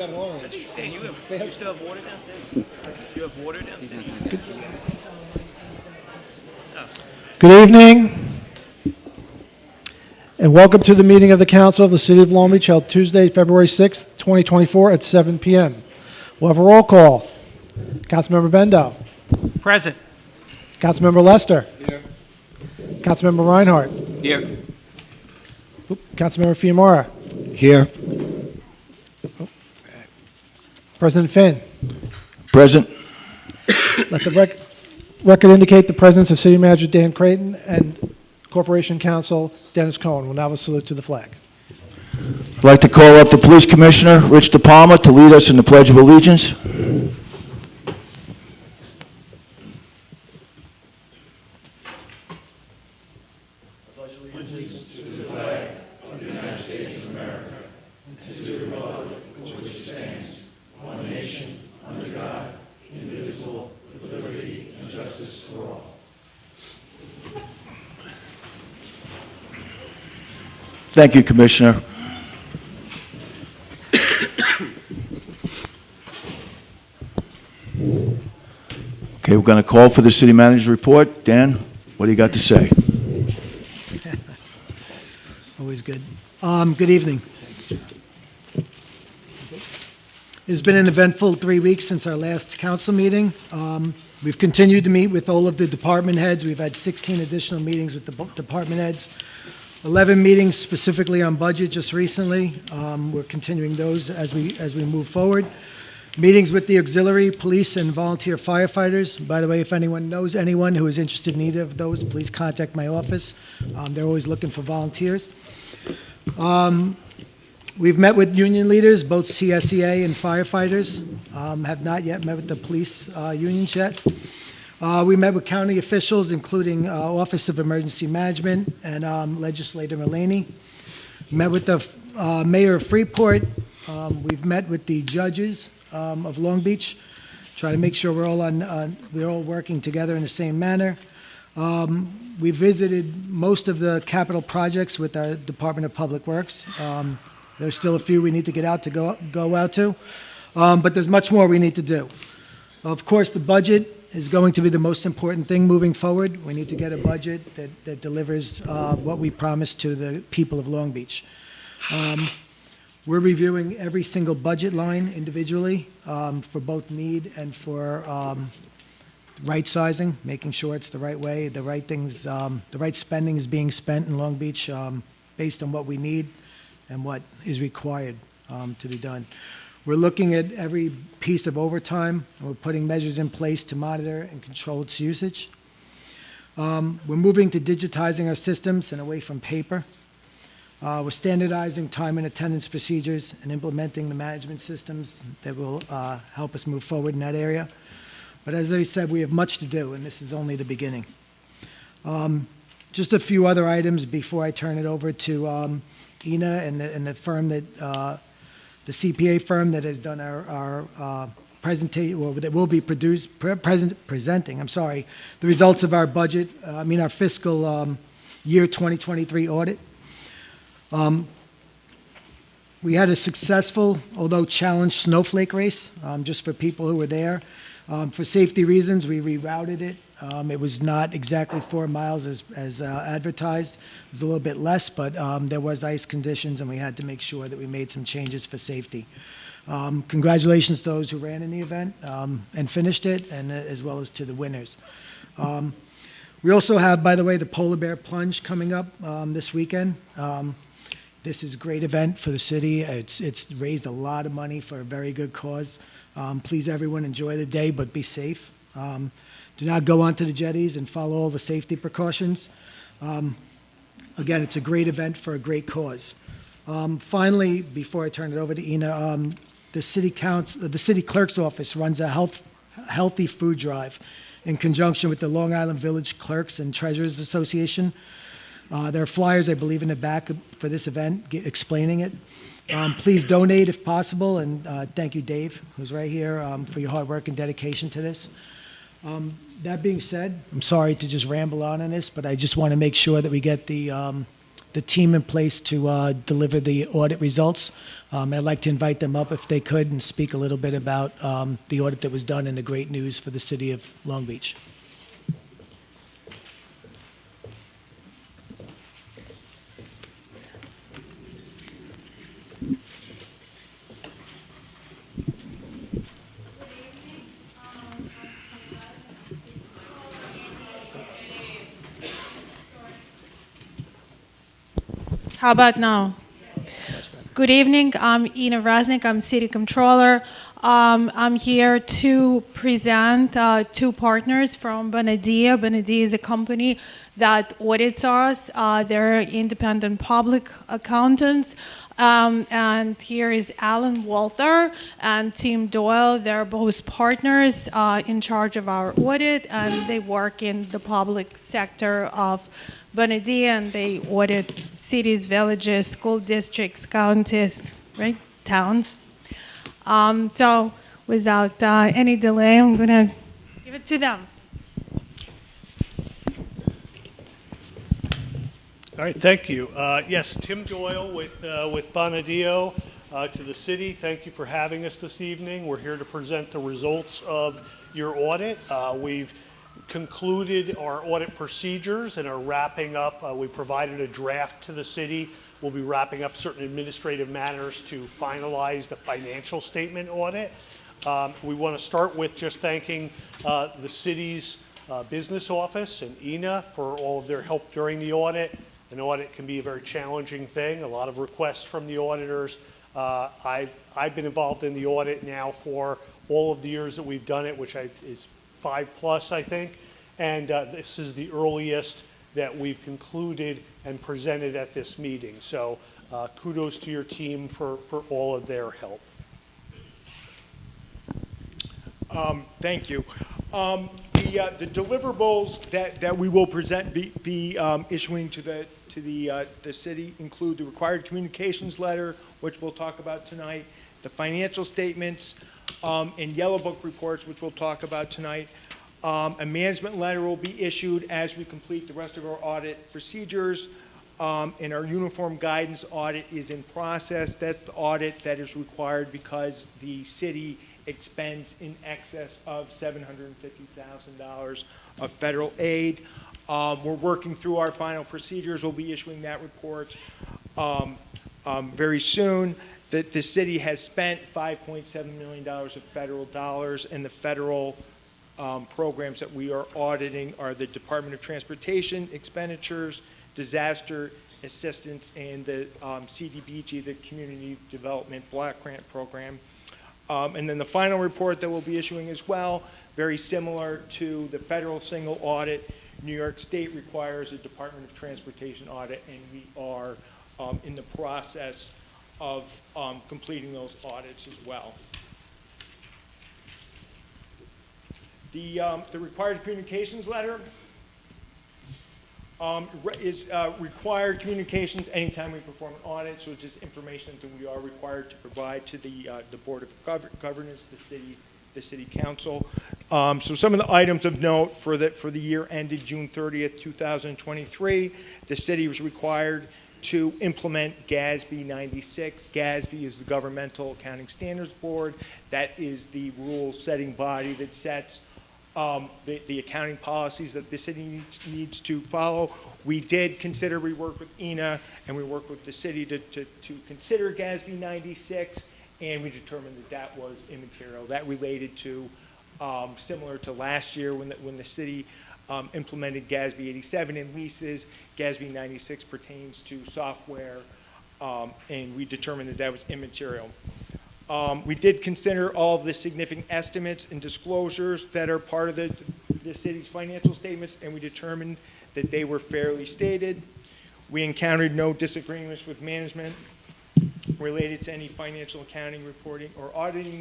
got orange. Dan, you still have water downstairs? You have water downstairs? Good evening, and welcome to the meeting of the Council of the City of Long Beach held Tuesday, February 6th, 2024 at 7 p.m. We'll have a roll call. Councilmember Bendo. Present. Councilmember Lester. Here. Councilmember Reinhardt. Here. Councilmember Fiamara. Here. President Finn. Present. Let the record indicate the presence of City Manager Dan Creighton and Corporation Counsel Dennis Cohen. We'll now have a salute to the flag. I'd like to call up the Police Commissioner, Rich DePalma, to lead us in the Pledge of Allegiance. Thank you, Commissioner. Okay, we're going to call for the City Manager's report. Dan, what do you got to say? Always good. Good evening. It's been an eventful 3 weeks since our last council meeting. We've continued to meet with all of the department heads. We've had 16 additional meetings with the department heads. 11 meetings specifically on budget just recently. We're continuing those as we move forward. Meetings with the auxiliary, police, and volunteer firefighters. By the way, if anyone knows anyone who is interested in either of those, please contact my office. They're always looking for volunteers. We've met with union leaders, both CSEA and firefighters. Have not yet met with the police unions yet. We met with county officials, including Office of Emergency Management and Legislator Mullaney. Met with the Mayor of Freeport. We've met with the judges of Long Beach. Try to make sure we're all working together in the same manner. We visited most of the capital projects with our Department of Public Works. There's still a few we need to get out to go out to, but there's much more we need to do. Of course, the budget is going to be the most important thing moving forward. We need to get a budget that delivers what we promised to the people of Long Beach. We're reviewing every single budget line individually for both need and for right sizing, making sure it's the right way, the right things, the right spending is being spent in Long Beach based on what we need and what is required to be done. We're looking at every piece of overtime, and we're putting measures in place to monitor and control its usage. We're moving to digitizing our systems and away from paper. We're standardizing time and attendance procedures and implementing the management systems that will help us move forward in that area. But as I said, we have much to do, and this is only the beginning. Just a few other items before I turn it over to Ina and the firm that the CPA firm that has done our presentation, or that will be presenting the results of our budget, our fiscal year 2023 audit. We had a successful, although challenged, snowflake race, just for people who were there. For safety reasons, we rerouted it. It was not exactly 4 miles as advertised. It was a little bit less, but there was ice conditions, and we had to make sure that we made some changes for safety. Congratulations to those who ran in the event and finished it, and as well as to the winners. We also have, by the way, the Polar Bear Plunge coming up this weekend. This is a great event for the city. It's raised a lot of money for a very good cause. Please, everyone, enjoy the day, but be safe. Do not go onto the jetties and follow all the safety precautions. Again, it's a great event for a great cause. Finally, before I turn it over to Ina, the city clerk's office runs a healthy food drive in conjunction with the Long Island Village Clerks and Treasurers Association. There are flyers, I believe, in the back for this event explaining it. Please donate if possible, and thank you, Dave, who's right here, for your hard work and dedication to this. That being said, I'm sorry to just ramble on this, but I just want to make sure that we get the the team in place to deliver the audit results. I'd like to invite them up if they could and speak a little bit about the audit that was done and the great news for the city of Long Beach. How about now? Good evening. I'm Ina Raznik. I'm City Controller. I'm here to present two partners from Benedia. Benedia is a company that audits us. They're independent public accountants. And here is Alan Walther and Tim Doyle. They're both partners in charge of our audit, and they work in the public sector of Benedia, and they audit cities, villages, school districts, counties, right, towns. So without any delay, I'm going to give it to them. All right, thank you. Yes, Tim Doyle with Bonadio to the city. Thank you for having us this evening. We're here to present the results of your audit. We've concluded our audit procedures and are wrapping up. We provided a draft to the city. We'll be wrapping up certain administrative matters to finalize the financial statement audit. We want to start with just thanking the city's business office and Ina for all of their help during the audit. An audit can be a very challenging thing, a lot of requests from the auditors. I've been involved in the audit now for all of the years that we've done it, which is 5+, I think, and this is the earliest that we've concluded and presented at this meeting. So kudos to your team for all of their help. Thank you. The deliverables that we will present, be issuing to the city include the required communications letter, which we'll talk about tonight, the financial statements, and yellow book reports, which we'll talk about tonight. A management letter will be issued as we complete the rest of our audit procedures, and our uniform guidance audit is in process. That's the audit that is required because the city expends in excess of $750,000 of federal aid. We're working through our final procedures. We'll be issuing that report very soon. The city has spent $5.7 million of federal dollars, and the federal programs that we are auditing are the Department of Transportation expenditures, disaster assistance, and the CDBG, the Community Development Block Grant Program. And then the final report that we'll be issuing as well, very similar to the federal single audit. New York State requires a Department of Transportation audit, and we are in the process of completing those audits as well. The required communications letter is required communications anytime we perform an audit, so it's just information that we are required to provide to the Board of Governance, the City Council. So some of the items of note for the year ended June 30th, 2023, the city was required to implement GASB 96. GASB is the Governmental Accounting Standards Board. That is the rule-setting body that sets the accounting policies that the city needs to follow. We worked with Ina and we worked with the city to consider GASB 96, and we determined that was immaterial. That related to, similar to last year when the city implemented GASB 87 in leases. GASB 96 pertains to software, and we determined that was immaterial. We did consider all of the significant estimates and disclosures that are part of the city's financial statements, and we determined that they were fairly stated. We encountered no disagreements with management related to any financial accounting, reporting, or auditing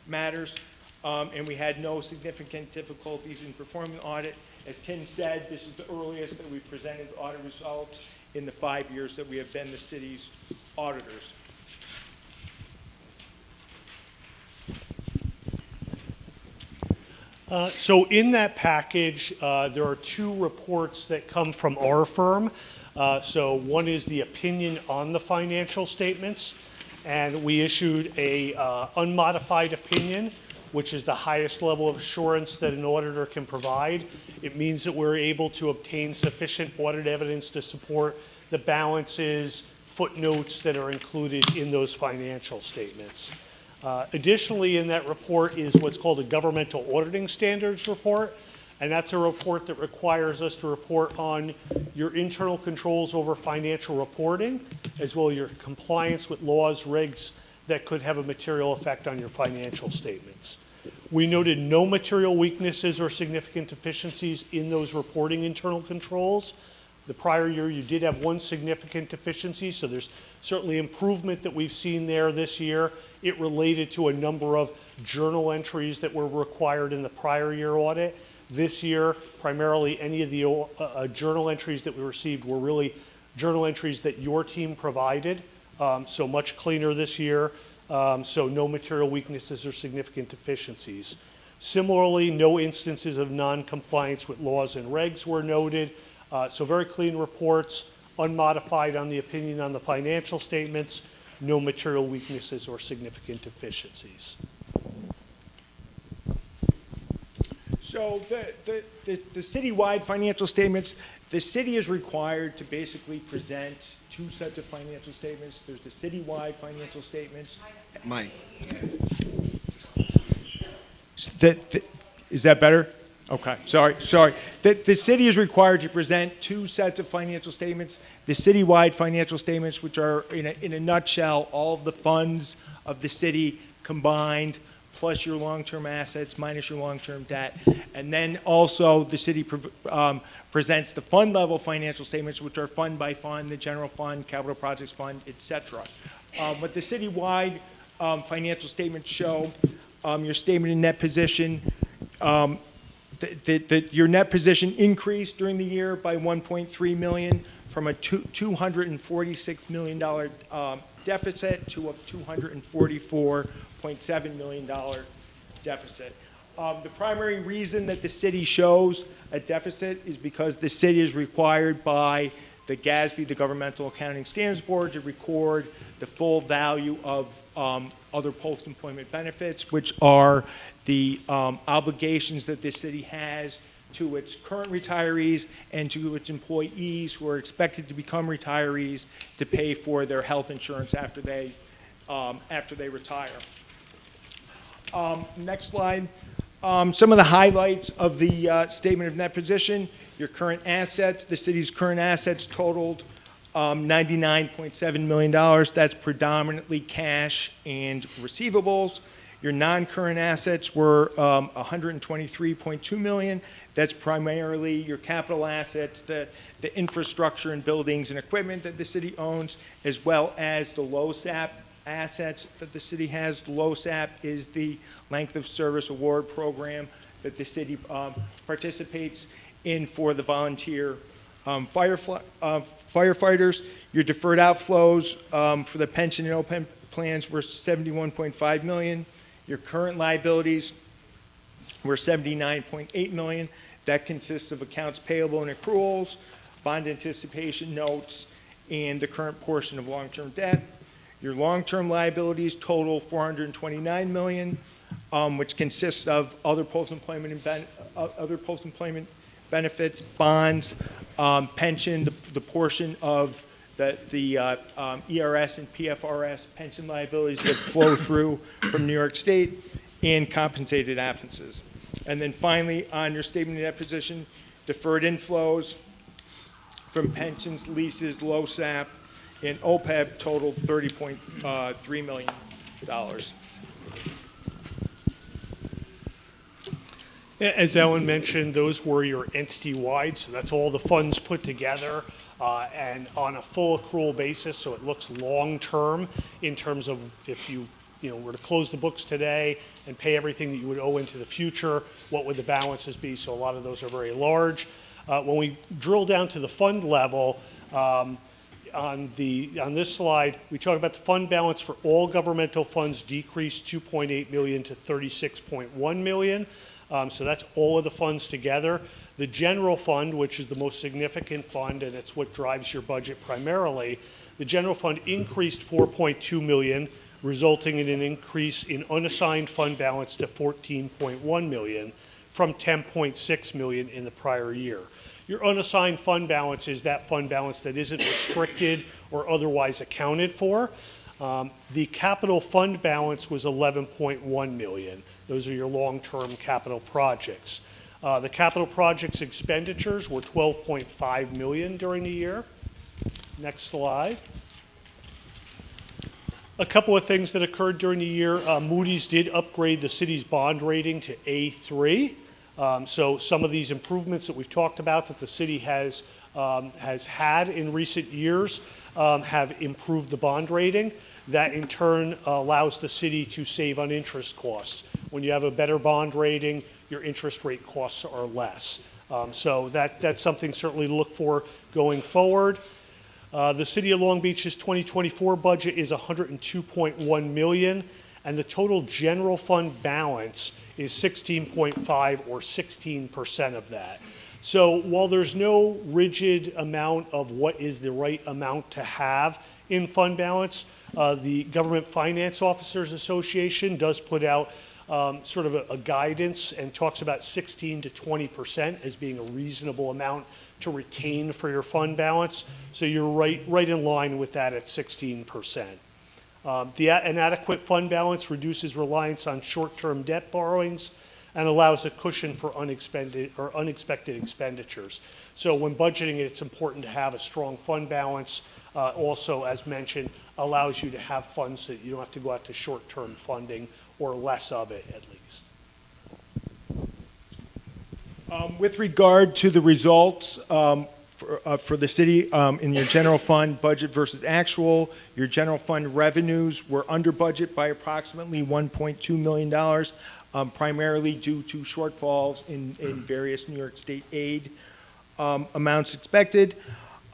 matters, and we had no significant difficulties in performing the audit. As Tim said, this is the earliest that we've presented audit results in the 5 years that we have been the city's auditors. So in that package, there are two reports that come from our firm. So one is the opinion on the financial statements, and we issued a unmodified opinion, which is the highest level of assurance that an auditor can provide. It means that we're able to obtain sufficient audit evidence to support the balances, footnotes that are included in those financial statements. Additionally, in that report is what's called a governmental auditing standards report, and that's a report that requires us to report on your internal controls over financial reporting, as well as your compliance with laws, regs that could have a material effect on your financial statements. We noted no material weaknesses or significant deficiencies in those reporting internal controls. The prior year, you did have one significant deficiency, so there's certainly improvement that we've seen there this year. It related to a number of journal entries that were required in the prior year audit. This year, primarily any of the journal entries that we received were really journal entries that your team provided, so much cleaner this year, so no material weaknesses or significant deficiencies. Similarly, no instances of non-compliance with laws and regs were noted, so very clean reports, unmodified on the opinion on the financial statements, no material weaknesses or significant deficiencies. So the citywide financial statements, the city is required to basically present two sets of financial statements. There's the citywide financial statements. Mike. Is that better? Okay, sorry. The city is required to present two sets of financial statements. The citywide financial statements, which are, in a nutshell, all of the funds of the city combined, plus your long-term assets minus your long-term debt. And then also the city presents the fund level financial statements, which are fund by fund, the general fund, capital projects fund, et cetera. What the citywide financial statements show, your statement of net position, your net position increased during the year by $1.3 million from a $246 million deficit to a $244.7 million deficit. The primary reason that the city shows a deficit is because the city is required by the GASB, the Governmental Accounting Standards Board, to record the full value of other post-employment benefits, which are the obligations that the city has to its current retirees and to its employees who are expected to become retirees to pay for their health insurance after they retire. Next slide. Some of the highlights of the statement of net position. Your current assets, the city's current assets totaled $99.7 million. That's predominantly cash and receivables. Your non-current assets were $123.2 million. That's primarily your capital assets, the infrastructure and buildings and equipment that the city owns, as well as the LOSAP assets that the city has. The LOSAP is the length of service award program that the city participates in for the volunteer firefighters. Your deferred outflows for the pension and OPEB plans were $71.5 million. Your current liabilities were $79.8 million. That consists of accounts payable and accruals, bond anticipation notes, and the current portion of long-term debt. Your long-term liabilities total $429 million, which consists of other post-employment benefits, bonds, pension, the portion of the ERS and PFRS pension liabilities that flow through from New York State, and compensated absences. And then finally, on your statement of net position, deferred inflows from pensions, leases, LOSAP, and OPEB totaled $30.3 million. As Ellen mentioned, those were your entity-wide, so that's all the funds put together and on a full accrual basis, so it looks long-term in terms of if you were to close the books today and pay everything that you would owe into the future, what would the balances be? So a lot of those are very large. When we drill down to the fund level, on this slide, we talk about the fund balance for all governmental funds decreased $2.8 million to $36.1 million. So that's all of the funds together. The general fund, which is the most significant fund, and it's what drives your budget primarily, the general fund increased $4.2 million, resulting in an increase in unassigned fund balance to $14.1 million from $10.6 million in the prior year. Your unassigned fund balance is that fund balance that isn't restricted or otherwise accounted for. The capital fund balance was $11.1 million. Those are your long-term capital projects. The capital projects expenditures were $12.5 million during the year. Next slide. A couple of things that occurred during the year. Moody's did upgrade the city's bond rating to A3. So some of these improvements that we've talked about that the city has had in recent years have improved the bond rating. That in turn allows the city to save on interest costs. When you have a better bond rating, your interest rate costs are less. So that's something certainly to look for going forward. The City of Long Beach's 2024 budget is $102.1 million, and the total general fund balance is 16.5 or 16% of that. So while there's no rigid amount of what is the right amount to have in fund balance, the Government Finance Officers Association does put out sort of a guidance and talks about 16 to 20% as being a reasonable amount to retain for your fund balance. So you're right in line with that at 16%. An adequate fund balance reduces reliance on short-term debt borrowings and allows a cushion for unexpected expenditures. So when budgeting, it's important to have a strong fund balance. Also, as mentioned, allows you to have funds that you don't have to go out to short-term funding or less of it, at least. With regard to the results for the city in your general fund budget versus actual, your general fund revenues were under budget by approximately $1.2 million, primarily due to shortfalls in various New York State aid amounts expected.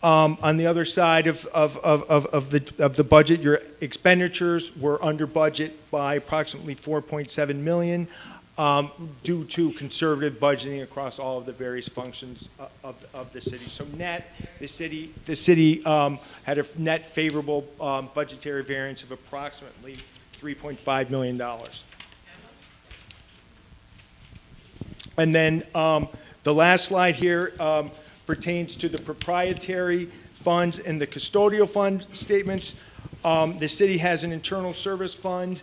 On the other side of the budget, your expenditures were under budget by approximately $4.7 million. Due to conservative budgeting across all of the various functions of the city. So net, the city had a net favorable budgetary variance of approximately $3.5 million. And then the last slide here pertains to the proprietary funds and the custodial fund statements. The city has an internal service fund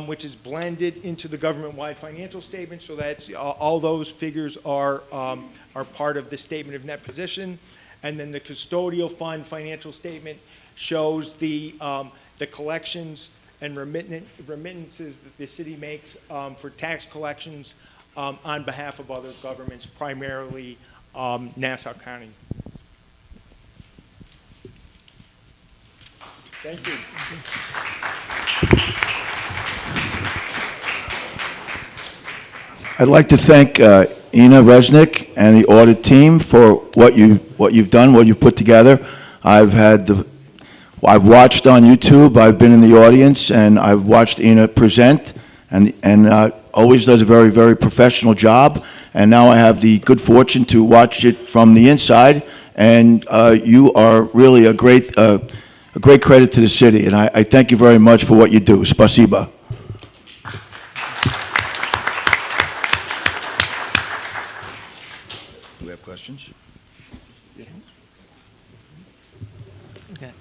which is blended into the government-wide financial statement, so that's all those figures are part of the statement of net position. And then the custodial fund financial statement shows the collections and remittances that the city makes for tax collections on behalf of other governments, primarily Nassau County. Thank you. I'd like to thank Ina Resnick and the audit team for what you've done, what you've put together. I've watched on YouTube, I've been in the audience, and I've watched Ina present, and always does a very, very professional job. And now I have the good fortune to watch it from the inside, and you are really a great credit to the city, and I thank you very much for what you do. Spasiba. Do we have questions? Okay.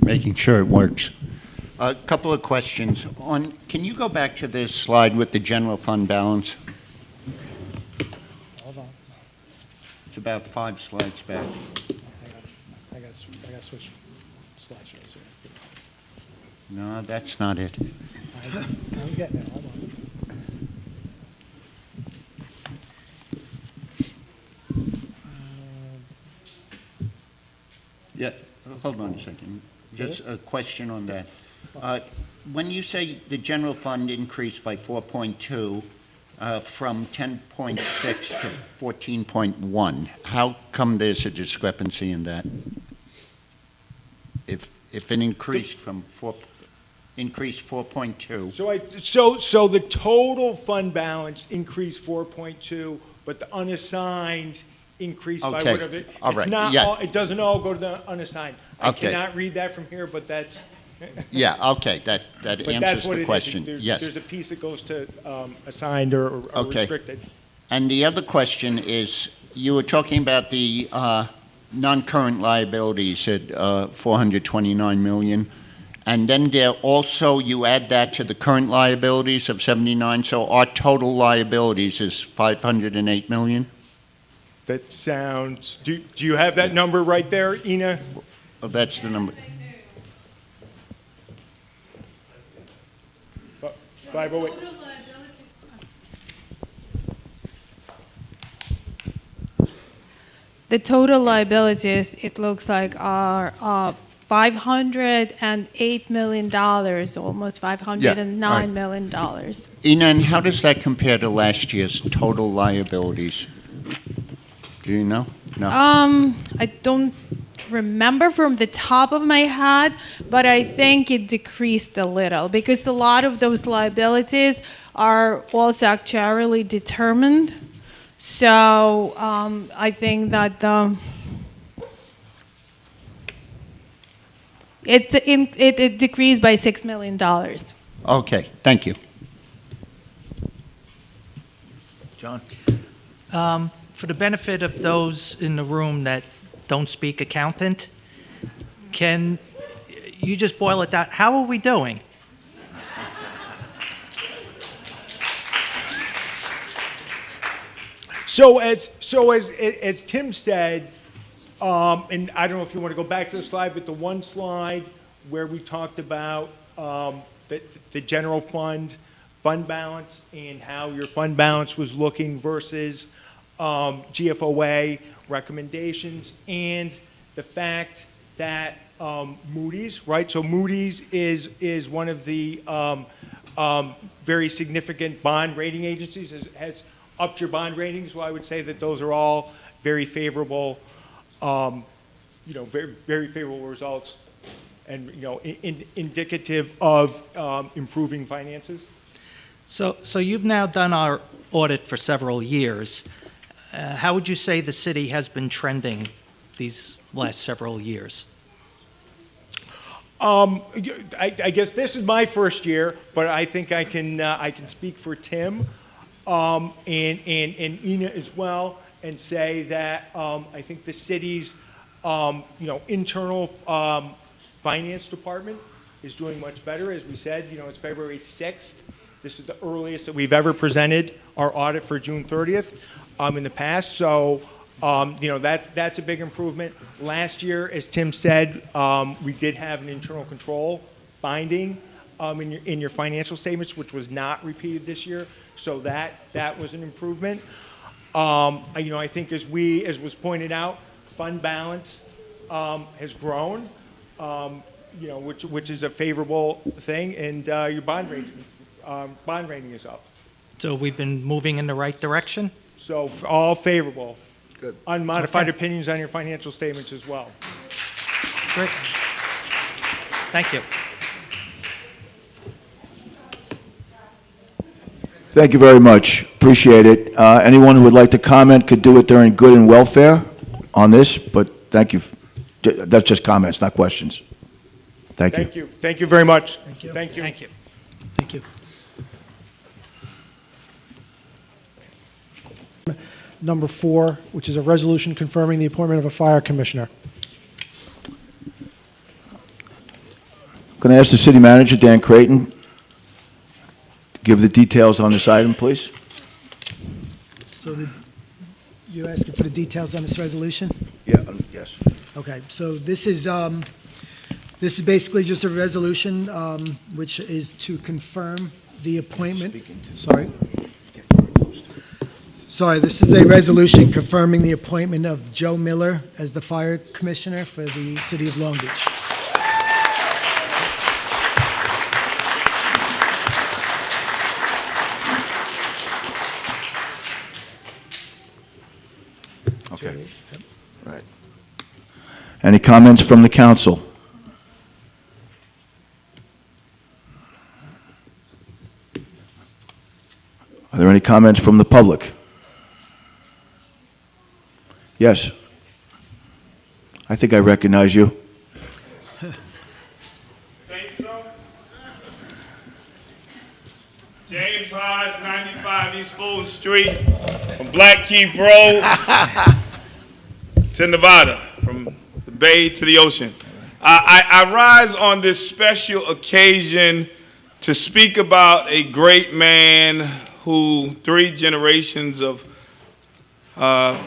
Making sure it works. A couple of questions. Can you go back to this slide with the general fund balance? Hold on. It's about 5 slides back. I got to switch slideshows here. No, that's not it. I'm getting there. Hold on. Yeah, hold on a second. Just a question on that. When you say the general fund increased by 4.2 from 10.6 to 14.1, how come there's a discrepancy in that? If it increased from 4... increased 4.2. So the total fund balance increased 4.2, but the unassigned increased by Okay. whatever. All right. It's not Yeah. all, it doesn't all go to the unassigned. I Okay. cannot read that from here, but that's, Yeah, okay, that but that's answers what the it is. question. Yes. There's a piece that goes to assigned or Okay. restricted. And the other question is, you were talking about the non-current liabilities at 429 million, and then there also, you add that to the current liabilities of 79, so our total liabilities is 508 million? That sounds, do you have that number right there, Ina? Oh, that's the number. 508. The total liabilities, it looks like, are $508 million, almost $509 million. Ina, and how does that compare to last year's total liabilities? Do you know? No? I don't remember from the top of my head, but I think it decreased a little because a lot of those liabilities are also actuarially determined. So I think that it decreased by $6 million. Okay, thank you. John? For the benefit of those in the room that don't speak accountant, can you just boil it down? How are we doing? So as Tim said, and I don't know if you want to go back to the slide, but the one slide where we talked about the general fund balance and how your fund balance was looking versus GFOA recommendations, and the fact that Moody's, right? So Moody's is one of the very significant bond rating agencies, has upped your bond ratings. So I would say that those are all very favorable, very, very favorable results, and indicative of improving finances. So you've now done our audit for several years. How would you say the city has been trending these last several years? I guess this is my first year, but I think I can speak for Tim and Ina as well, and say that I think the city's internal finance department is doing much better. As we said, it's February 6th. This is the earliest that we've ever presented our audit for June 30th in the past. So, that's a big improvement. Last year, as Tim said, we did have an internal control finding in your financial statements, which was not repeated this year. So that was an improvement. I think as was pointed out, fund balance has grown, which is a favorable thing, and your bond rating is up. So we've been moving in the right direction? So all favorable. Good. Unmodified Okay. opinions on your financial statements as well. Great. Thank you. Thank you very much. Appreciate it. Anyone who would like to comment could do it during good and welfare on this, but thank you. That's just comments, not questions. Thank you. Thank you. Thank you very much. Thank you. Thank you. Thank you. Thank you. Number 4, which is a resolution confirming the appointment of a fire commissioner. Can I ask the city manager, Dan Creighton, to give the details on this item, please? So you're asking for the details on this resolution? Yeah, yes. Okay, so this is basically just a resolution, which is to confirm the appointment. Sorry, this is a resolution confirming the appointment of Joe Miller as the fire commissioner for the city of Long Beach. Okay. Right. Any comments from the council? Are there any comments from the public? Yes. I think I recognize you. Think so? James Hodge, 95 East Fulton Street, from Blackkeep Road to Nevada, from the bay to the ocean. I rise on this special occasion to speak about a great man who 3 generations of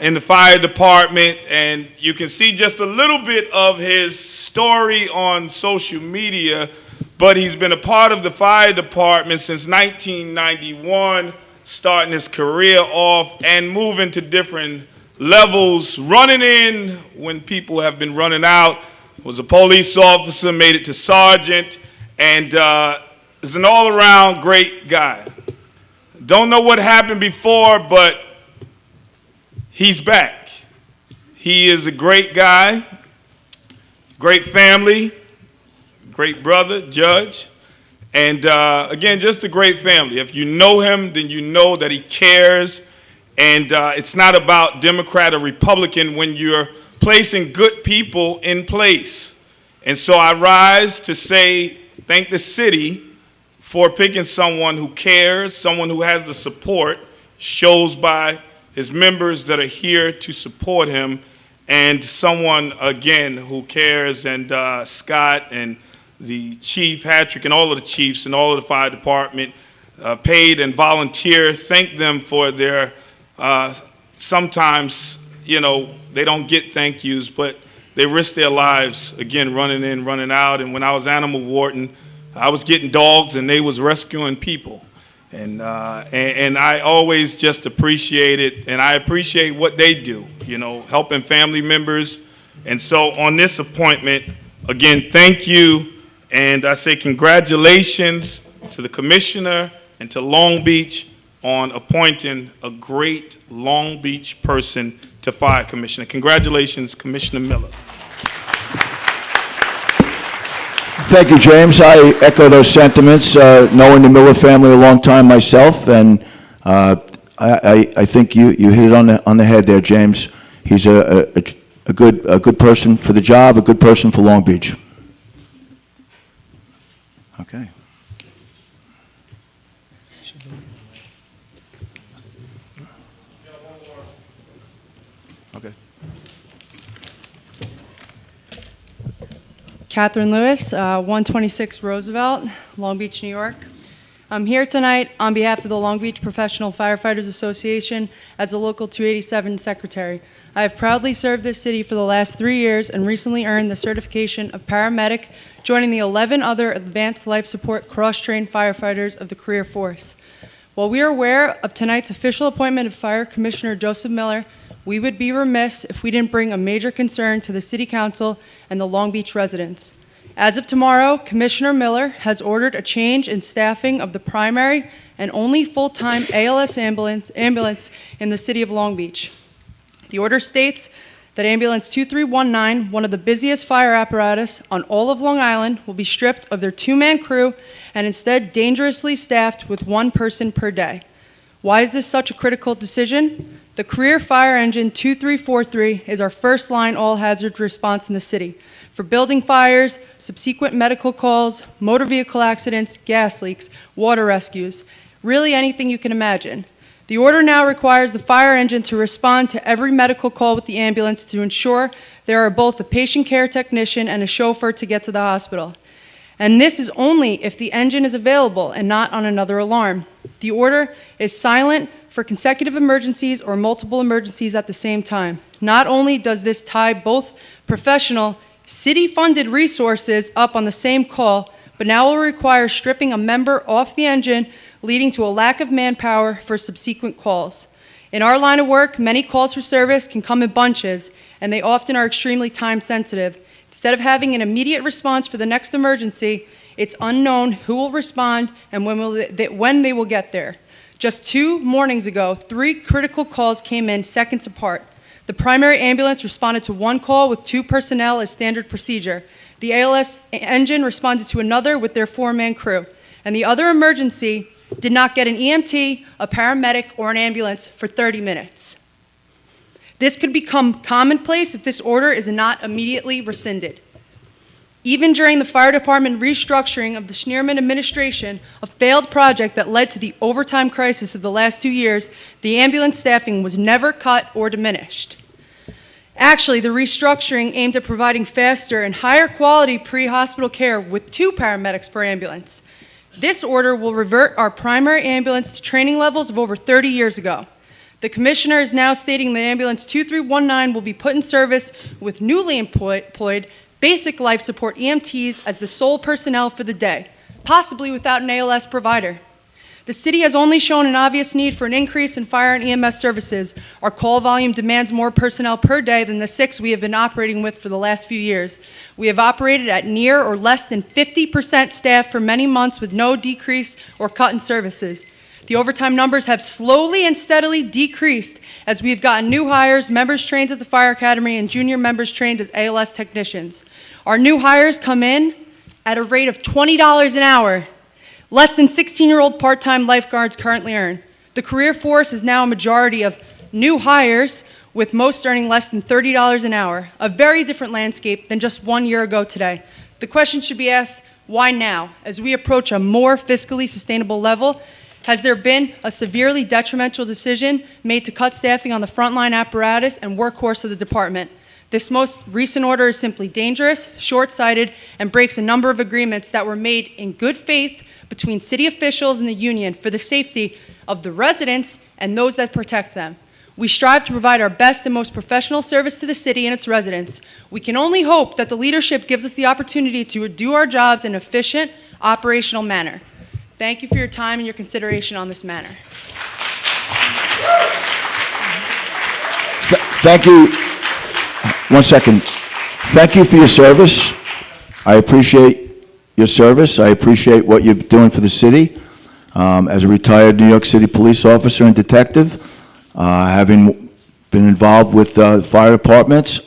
in the fire department, and you can see just a little bit of his story on social media, but he's been a part of the fire department since 1991, starting his career off and moving to different levels, running in when people have been running out, was a police officer, made it to sergeant, and is an all-around great guy. Don't know what happened before, but he's back. He is a great guy, great family, great brother, judge, and again, just a great family. If you know him, then you know that he cares, and it's not about Democrat or Republican when you're placing good people in place. And so I rise to say thank the city for picking someone who cares, someone who has the support, shows by his members that are here to support him, and someone, again, who cares, and Scott and the chief, Patrick, and all of the chiefs and all of the fire department, paid and volunteer, thank them for their, sometimes, you know, they don't get thank yous, but they risk their lives, again, running in, running out. And when I was animal warden, I was getting dogs and they was rescuing people. And I always just appreciate it, and I appreciate what they do, you know, helping family members. And so on this appointment, again, thank you, and I say congratulations to the commissioner and to Long Beach on appointing a great Long Beach person to fire commissioner. Congratulations, Commissioner Miller. Thank you, James. I echo those sentiments, knowing the Miller family a long time myself, and I think you hit it on the head there, James. He's a good person for the job, a good person for Long Beach. Okay. Okay. Catherine Lewis, 126 Roosevelt, Long Beach, New York. I'm here tonight on behalf of the Long Beach Professional Firefighters Association as a Local 287 Secretary. I have proudly served this city for the last 3 years and recently earned the certification of paramedic, joining the 11 other advanced life support cross-trained firefighters of the career force. While we are aware of tonight's official appointment of Fire Commissioner Joseph Miller, we would be remiss if we didn't bring a major concern to the City Council and the Long Beach residents. As of tomorrow, Commissioner Miller has ordered a change in staffing of the primary and only full-time ALS ambulance in the city of Long Beach. The order states that Ambulance 2319, one of the busiest fire apparatus on all of Long Island, will be stripped of their 2-man crew and instead dangerously staffed with 1 person per day. Why is this such a critical decision? The Career Fire Engine 2343 is our first-line all-hazard response in the city for building fires, subsequent medical calls, motor vehicle accidents, gas leaks, water rescues, really anything you can imagine. The order now requires the fire engine to respond to every medical call with the ambulance to ensure there are both a patient care technician and a chauffeur to get to the hospital. And this is only if the engine is available and not on another alarm. The order is silent for consecutive emergencies or multiple emergencies at the same time. Not only does this tie both professional, city-funded resources up on the same call, but now will require stripping a member off the engine, leading to a lack of manpower for subsequent calls. In our line of work, many calls for service can come in bunches, and they often are extremely time-sensitive. Instead of having an immediate response for the next emergency, it's unknown who will respond and when they will get there. Just 2 mornings ago, 3 critical calls came in seconds apart. The primary ambulance responded to 1 call with 2 personnel as standard procedure. The ALS engine responded to another with their 4-man crew. And the other emergency did not get an EMT, a paramedic, or an ambulance for 30 minutes. This could become commonplace if this order is not immediately rescinded. Even during the fire department restructuring of the Schneerman administration, a failed project that led to the overtime crisis of the last 2 years, the ambulance staffing was never cut or diminished. Actually, the restructuring aimed at providing faster and higher quality pre-hospital care with 2 paramedics per ambulance. This order will revert our primary ambulance to training levels of over 30 years ago. The commissioner is now stating that ambulance 2319 will be put in service with newly employed basic life support EMTs as the sole personnel for the day, possibly without an ALS provider. The city has only shown an obvious need for an increase in fire and EMS services. Our call volume demands more personnel per day than the 6 we have been operating with for the last few years. We have operated at near or less than 50% staff for many months with no decrease or cut in services. The overtime numbers have slowly and steadily decreased as we've gotten new hires, members trained at the fire academy, and junior members trained as ALS technicians. Our new hires come in at a rate of $20 an hour, less than 16-year-old part-time lifeguards currently earn. The career force is now a majority of new hires, with most earning less than $30 an hour, a very different landscape than just 1 year ago today. The question should be asked, why now? As we approach a more fiscally sustainable level, has there been a severely detrimental decision made to cut staffing on the frontline apparatus and workhorse of the department? This most recent order is simply dangerous, short-sighted, and breaks a number of agreements that were made in good faith between city officials and the union for the safety of the residents and those that protect them. We strive to provide our best and most professional service to the city and its residents. We can only hope that the leadership gives us the opportunity to do our jobs in an efficient, operational manner. Thank you for your time and your consideration on this matter. Thank you. 1 second. Thank you for your service. I appreciate your service. I appreciate what you're doing for the city. As a retired New York City police officer and detective, having been involved with fire departments,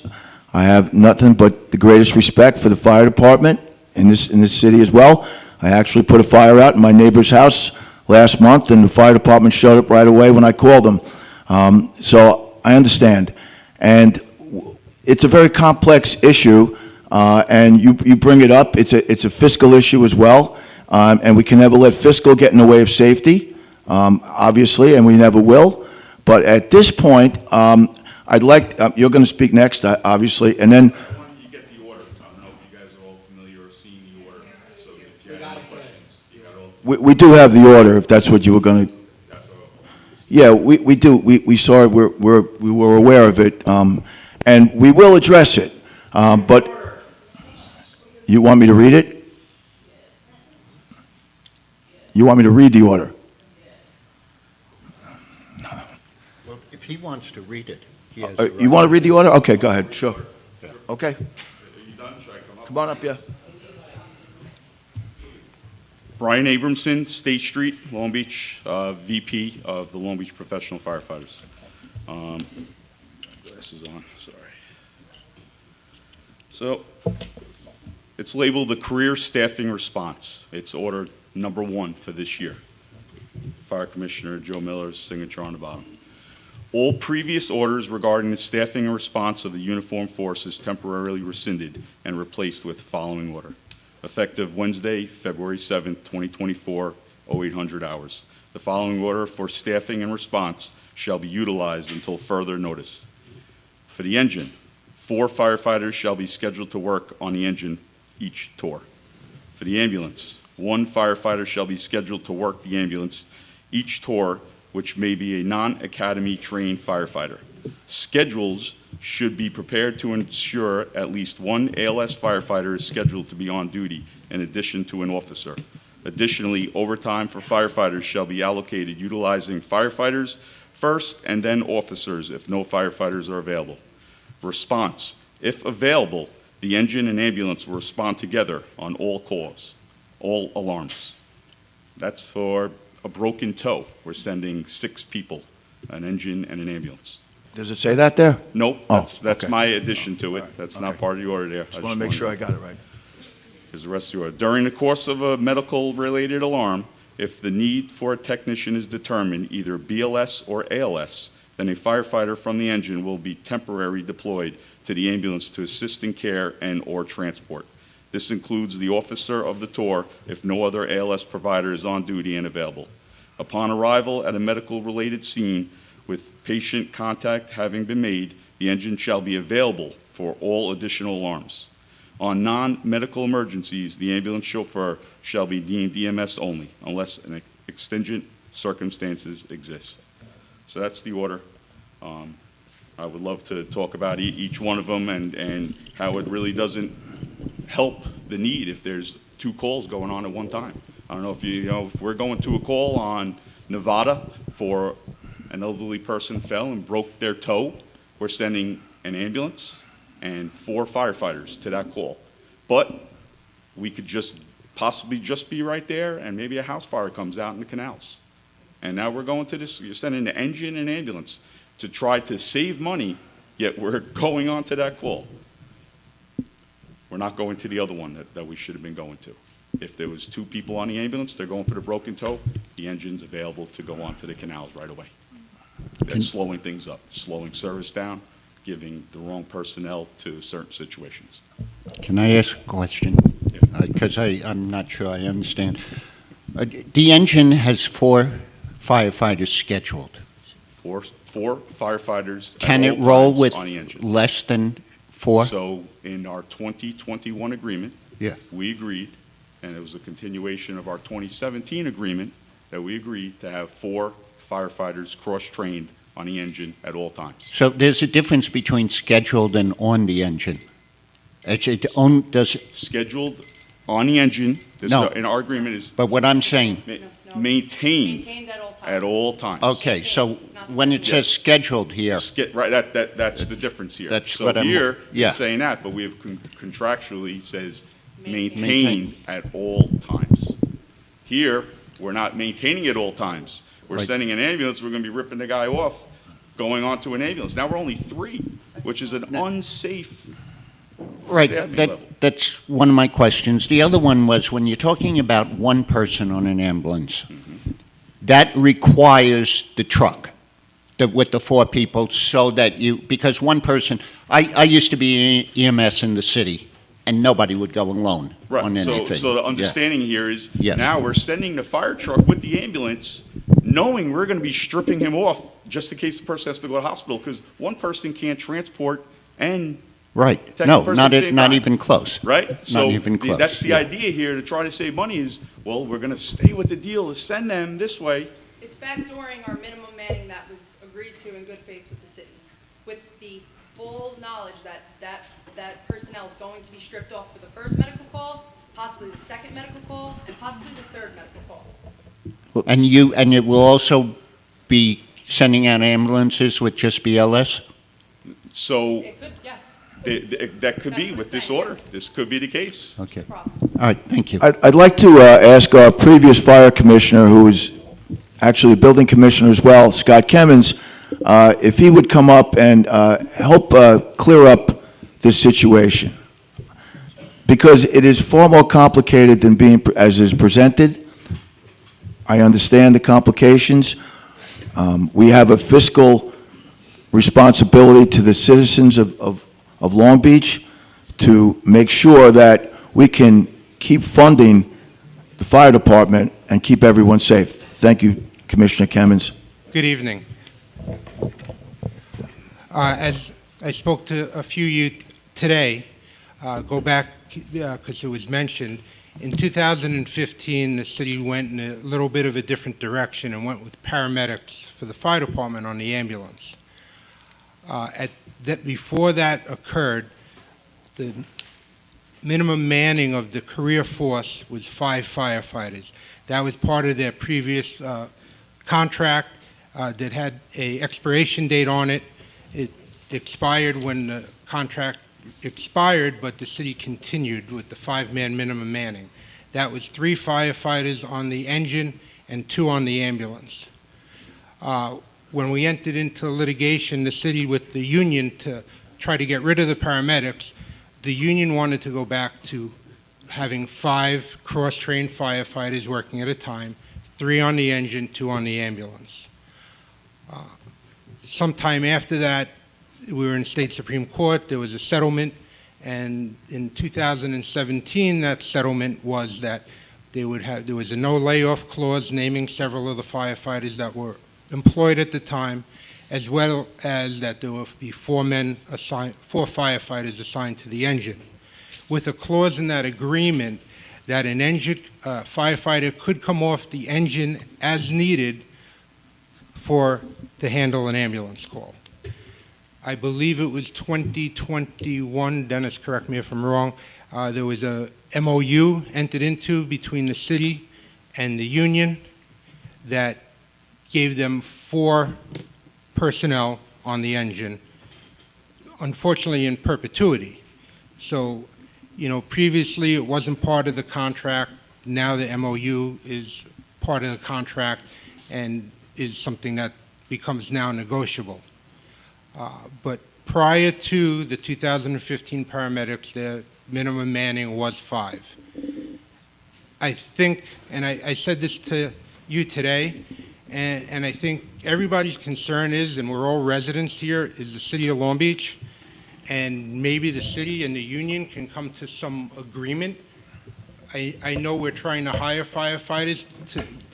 I have nothing but the greatest respect for the fire department in this city as well. I actually put a fire out in my neighbor's house last month, and the fire department showed up right away when I called them. So I understand. And it's a very complex issue, and you bring it up. It's a fiscal issue as well, and we can never let fiscal get in the way of safety, obviously, and we never will. But at this point, I'd like, you're going to speak next, obviously, and then we do have the order, if that's what you were going to. Yeah, we do. We saw it. We were aware of it, and we will address it. But you want me to read it? You want me to read the order? Well, if he wants to read it, he has the right. You want to read the order? Okay, go ahead. Sure. Okay. Come on up, yeah. Brian Abramson, State Street, Long Beach, VP of the Long Beach Professional Firefighters. Glasses on, sorry. So, it's labeled the Career Staffing Response. It's order number 1 for this year. Fire Commissioner Joe Miller's signature on the bottom. All previous orders regarding the staffing and response of the uniformed forces temporarily rescinded and replaced with the following order. Effective Wednesday, February 7th, 2024, 0800 hours. The following order for staffing and response shall be utilized until further notice. For the engine, 4 firefighters shall be scheduled to work on the engine each tour. For the ambulance, 1 firefighter shall be scheduled to work the ambulance each tour, which may be a non-academy trained firefighter. Schedules should be prepared to ensure at least 1 ALS firefighter is scheduled to be on duty in addition to an officer. Additionally, overtime for firefighters shall be allocated utilizing firefighters first and then officers if no firefighters are available. Response: if available, the engine and ambulance will respond together on all calls, all alarms. That's for a broken toe. We're sending 6 people, an engine and an ambulance. Does it say that there? Nope, that's okay. my addition to it. That's not part of the order there. Just want to make sure I got it right. Here's the rest of the order. During the course of a medical-related alarm, If the need for a technician is determined, either BLS or ALS, then a firefighter from the engine will be temporarily deployed to the ambulance to assist in care and/or transport. This includes the officer of the tour if no other ALS provider is on duty and available. Upon arrival at a medical-related scene with patient contact having been made, the engine shall be available for all additional alarms. On non-medical emergencies, the ambulance chauffeur shall be deemed EMS only unless an exigent circumstances exist. So that's the order. I would love to talk about each one of them and how it really doesn't help the need if there's 2 calls going on at one time. I don't know if we're going to a call on Nevada for an elderly person fell and broke their toe, we're sending an ambulance and 4 firefighters to that call. But we could just possibly just be right there and maybe a house fire comes out in the canals. And now we're going to this, you're sending the engine and ambulance to try to save money, yet we're going on to that call. We're not going to the other one that we should have been going to. If there was 2 people on the ambulance, they're going for the broken toe, the engine's available to go onto the canals right away. That's slowing things up, slowing service down, giving the wrong personnel to certain situations. Can I ask a question? Because I'm not sure I understand. The engine has 4 firefighters scheduled. Four firefighters Can at it all roll times with on the engine. less than 4? So in our 2021 agreement, Yeah. we agreed, and it was a continuation of our 2017 agreement, that we agreed to have 4 firefighters cross-trained on the engine at all times. So there's a difference between scheduled and on the engine. Does Scheduled on the engine, No. in our agreement is but what I'm saying, maintained at all times. okay, so when it says Yes. scheduled here, Right, that's the difference here. That's So what I'm- here, yeah. it's saying that, but we have contractually says maintained at all times. Here, we're not maintaining at all times. We're Right. sending an ambulance, we're gonna be ripping the guy off, going on to an ambulance. Now we're only 3, which is an unsafe right, staffing level. that's one of my questions. The other one was when you're talking about 1 person on an ambulance, that requires the truck with the 4 people so that because 1 person, I used to be EMS in the city, and nobody would go alone on Right, anything. so the Yeah. understanding here is, Yes. now we're sending the fire truck with the ambulance, knowing we're gonna be stripping him off, just in case the person has to go to the hospital, because 1 person can't transport and Right, protect no, the person at the same not time. even close. Right? So even close, that's the yeah. idea here, to try to save money is, well, we're gonna stay with the deal, to send them this way. It's backdooring our minimum manning that was agreed to in good faith with the city, with the full knowledge that that personnel is going to be stripped off for the first medical call, possibly the second medical call, and possibly the third medical call. And it will also be sending out ambulances with just BLS? So It could, yes. that could be That's what with it's this saying, order. yes. This could be the case. Okay. Problem. All right, thank you. I'd like to ask our previous fire commissioner, who is actually building commissioner as well, Scott Kemmons, if he would come up and help clear up this situation. Because it is far more complicated than as is presented. I understand the complications. We have a fiscal responsibility to the citizens of Long Beach to make sure that we can keep funding the fire department and keep everyone safe. Thank you, Commissioner Kemmons. Good evening. As I spoke to a few of you today, go back because it was mentioned, in 2015 the city went in a little bit of a different direction and went with paramedics for the fire department on the ambulance. Before that occurred, the minimum manning of the career force was 5 firefighters. That was part of their previous contract that had a expiration date on it. It expired when the contract expired, but the city continued with the 5-man minimum manning. That was 3 firefighters on the engine and 2 on the ambulance. When we entered into litigation, the city with the union to try to get rid of the paramedics, the union wanted to go back to having 5 cross-trained firefighters working at a time, 3 on the engine, 2 on the ambulance. Sometime after that, we were in state Supreme Court, there was a settlement, and in 2017, that settlement was that there was a no layoff clause naming several of the firefighters that were employed at the time, as well as that there will be 4 firefighters assigned to the engine, with a clause in that agreement that an engine firefighter could come off the engine as needed to handle an ambulance call. I believe it was 2021, Dennis, correct me if I'm wrong, there was a MOU entered into between the city and the union that gave them 4 personnel on the engine, unfortunately in perpetuity. So, you know, previously it wasn't part of the contract. Now the MOU is part of the contract and is something that becomes now negotiable. But prior to the 2015 paramedics, their minimum manning was 5. I think, and I said this to you today, and I think everybody's concern is, and we're all residents here, is the city of Long Beach, and maybe the city and the union can come to some agreement. I know we're trying to hire firefighters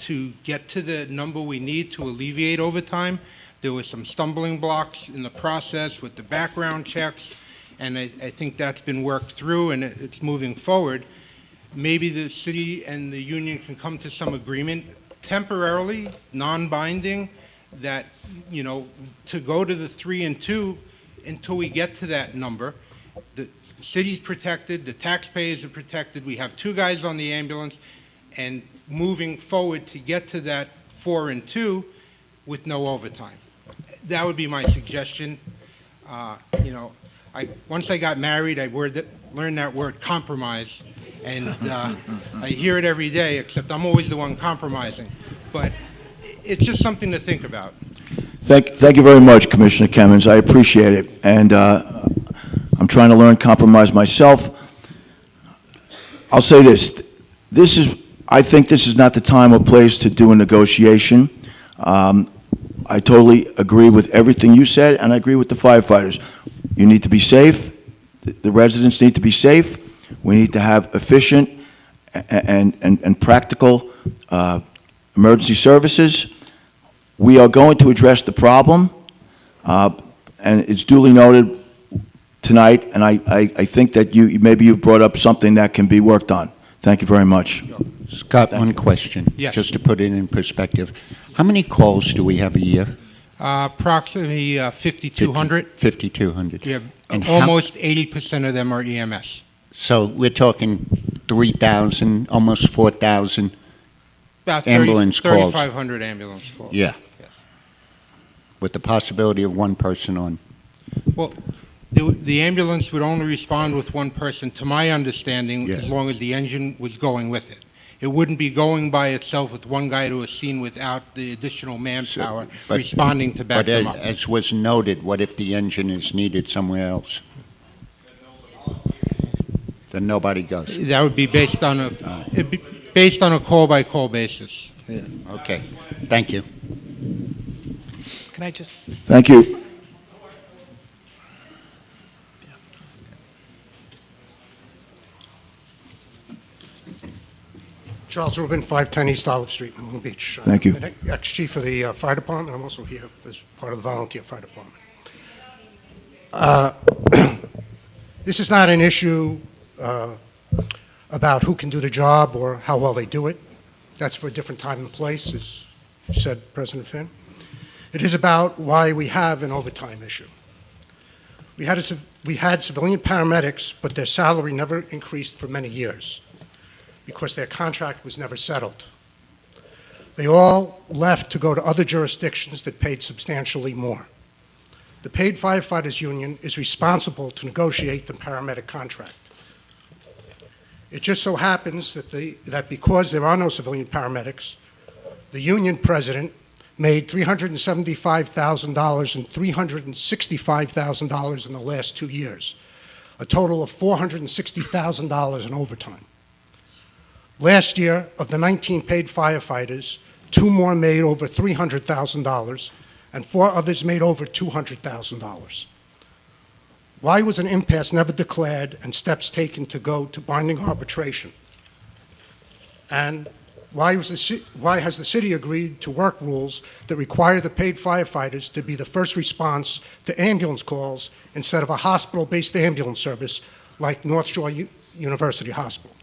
to get to the number we need to alleviate overtime. There were some stumbling blocks in the process with the background checks, and I think that's been worked through and it's moving forward. Maybe the city and the union can come to some agreement temporarily, non-binding, that, you know, to go to the 3 and 2 until we get to that number. The city's protected, the taxpayers are protected, we have 2 guys on the ambulance, and moving forward to get to that 4 and 2 with no overtime. That would be my suggestion. You know, once I got married, I learned that word compromise, and I hear it every day, except I'm always the one compromising. But it's just something to think about. Thank you very much, Commissioner Kemmons. I appreciate it. And I'm trying to learn compromise myself. I'll say this. I think this is not the time or place to do a negotiation. I totally agree with everything you said, and I agree with the firefighters. You need to be safe. The residents need to be safe. We need to have efficient and practical emergency services. We are going to address the problem, and it's duly noted tonight, and I think that maybe you brought up something that can be worked on. Thank you very much. Scott, one question, Yes. just to put it in perspective. How many calls do we have a year? Approximately 5,200. 5,200. Yeah, And almost 80% of them are EMS. So we're talking 3,000, almost 4,000 About ambulance calls. 3,500 ambulance calls. Yeah. Yes. With the possibility of 1 person on. Well, the ambulance would only respond with 1 person, to my understanding, Yes. as long as the engine was going with it. It wouldn't be going by itself with 1 guy to a scene without the additional manpower responding to back them up. But as was noted, what if the engine is needed somewhere else? Then nobody goes. That would be based on a call-by-call basis. Yeah. Okay, thank you. Can I just? Thank you. Charles Rubin, 510 East Olive Street in Long Beach. Thank you. I'm an ex-chief of the fire department. I'm also here as part of the volunteer fire department. This is not an issue about who can do the job or how well they do it. That's for a different time and place, as said President Finn. It is about why we have an overtime issue. We had civilian paramedics, but their salary never increased for many years, because their contract was never settled. They all left to go to other jurisdictions that paid substantially more. The Paid Firefighters Union is responsible to negotiate the paramedic contract. It just so happens that because there are no civilian paramedics, the union president made $375,000 and $365,000 in the last 2 years, a total of $460,000 in overtime. Last year, of the 19 paid firefighters, 2 more made over $300,000, and 4 others made over $200,000. Why was an impasse never declared and steps taken to go to binding arbitration? And why has the city agreed to work rules that require the paid firefighters to be the first response to ambulance calls instead of a hospital-based ambulance service like North Shore University Hospital,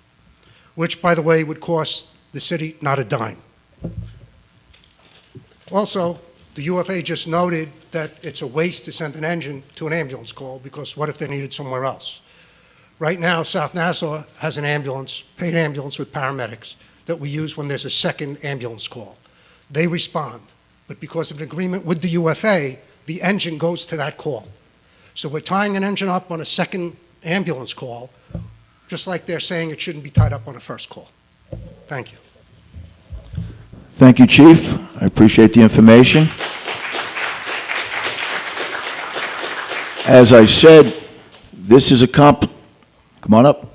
which, by the way, would cost the city not a dime? Also, the UFA just noted that it's a waste to send an engine to an ambulance call because what if they're needed somewhere else? Right now, South Nassau has an ambulance, paid ambulance with paramedics that we use when there's a second ambulance call. They respond, but because of an agreement with the UFA, the engine goes to that call. So we're tying an engine up on a second ambulance call, just like they're saying it shouldn't be tied up on a first call. Thank you. Thank you, Chief. I appreciate the information. As I said, this is a come on up.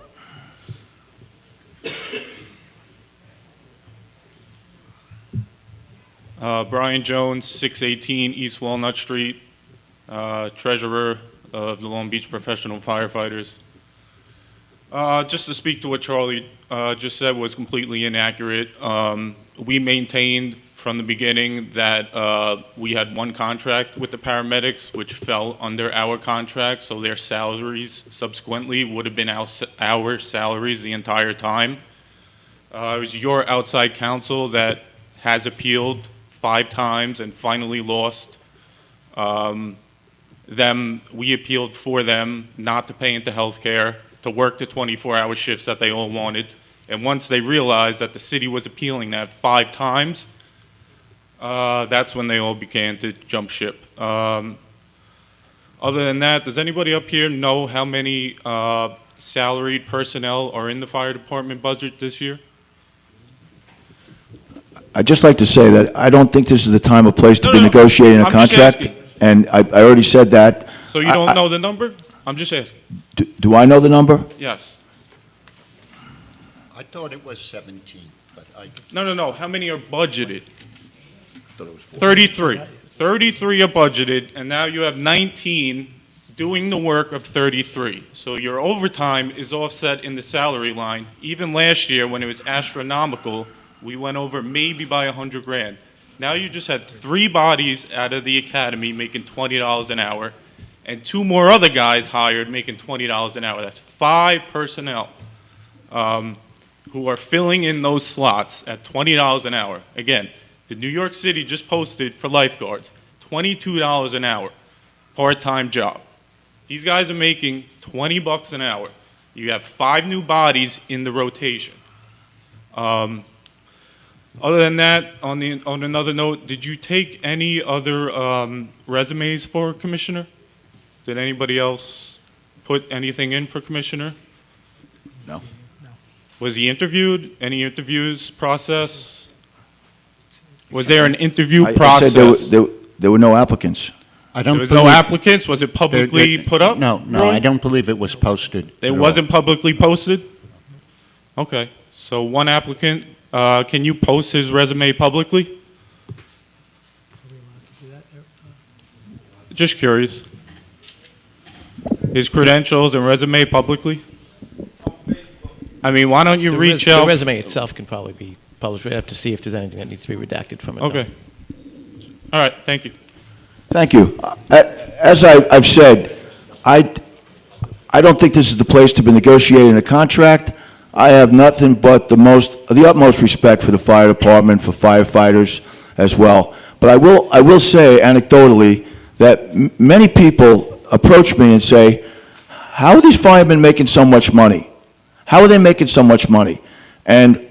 Brian Jones, 618 East Walnut Street, treasurer of the Long Beach Professional Firefighters. Just to speak to what Charlie just said was completely inaccurate. We maintained from the beginning that we had one contract with the paramedics, which fell under our contract, so their salaries subsequently would have been our salaries the entire time. It was your outside counsel that has appealed 5 times and finally lost. We appealed for them not to pay into health care, to work the 24-hour shifts that they all wanted. And once they realized that the city was appealing that 5 times, that's when they all began to jump ship. Other than that, does anybody up here know how many salaried personnel are in the fire department budget this year? I'd just like to say that I don't think this is the time or place to be negotiating a contract, and I already said that. So you don't know the number? I'm just asking. Do I know the number? Yes. I thought it was 17, but I... No. How many are budgeted? 33. 33 are budgeted, and now you have 19 doing the work of 33. So your overtime is offset in the salary line. Even last year, when it was astronomical, we went over maybe by 100 grand. Now you just had 3 bodies out of the academy making $20 an hour, and 2 more other guys hired making $20 an hour. That's 5 personnel who are filling in those slots at $20 an hour. Again, the New York City just posted for lifeguards, $22 an hour, part-time job. These guys are making $20 an hour. You have 5 new bodies in the rotation. Other than that, on another note, did you take any other resumes for Commissioner? Did anybody else put anything in for Commissioner? No. Was he interviewed? Any interviews process? Was there an interview process? I said there were no applicants. There was no applicants? Was it publicly put up? No, I don't believe it was posted. It wasn't publicly posted? Okay. So 1 applicant. Can you post his resume publicly? Just curious. His credentials and resume publicly? I mean, why don't you reach out? The resume itself can probably be published. We have to see if there's anything that needs to be redacted from it. Okay. All right. Thank you. Thank you. As I've said, I don't think this is the place to be negotiating a contract. I have nothing but the utmost respect for the fire department, for firefighters as well. But I will say anecdotally that many people approach me and say, how are these firemen making so much money? How are they making so much money? And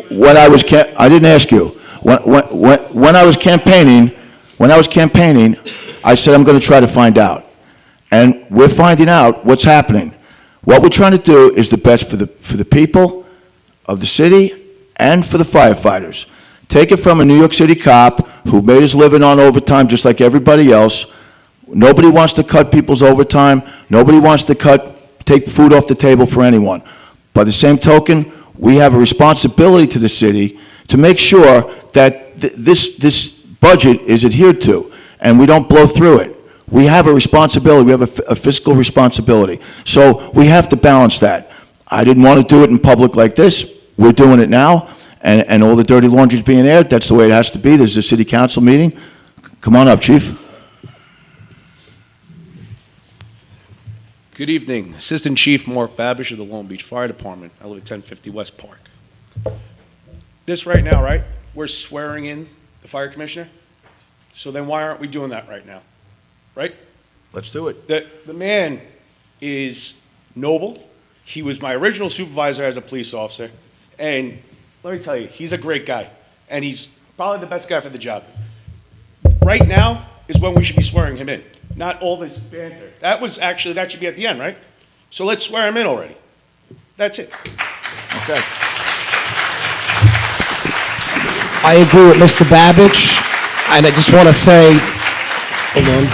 when I didn't ask you. When I was campaigning, I said I'm going to try to find out. And we're finding out what's happening. What we're trying to do is the best for the people of the city and for the firefighters. Take it from a New York City cop who made his living on overtime just like everybody else. Nobody wants to cut people's overtime. Nobody wants to take food off the table for anyone. By the same token, we have a responsibility to the city to make sure that this budget is adhered to, and we don't blow through it. We have a responsibility. We have a fiscal responsibility. So we have to balance that. I didn't want to do it in public like this. We're doing it now, and all the dirty laundry is being aired. That's the way it has to be. This is a city council meeting. Come on up, chief. Good evening. Assistant Chief Mark Babish of the Long Beach Fire Department. I live at 1050 West Park. This right now, right? We're swearing in the fire commissioner. So then why aren't we doing that right now? Right? Let's do it. The man is noble. He was my original supervisor as a police officer. And let me tell you, he's a great guy. And he's probably the best guy for the job. Right now is when we should be swearing him in. Not all this banter. That should be at the end, right? So let's swear him in already. That's it. Okay. I agree with Mr. Babbage, and I just want to say, hold on.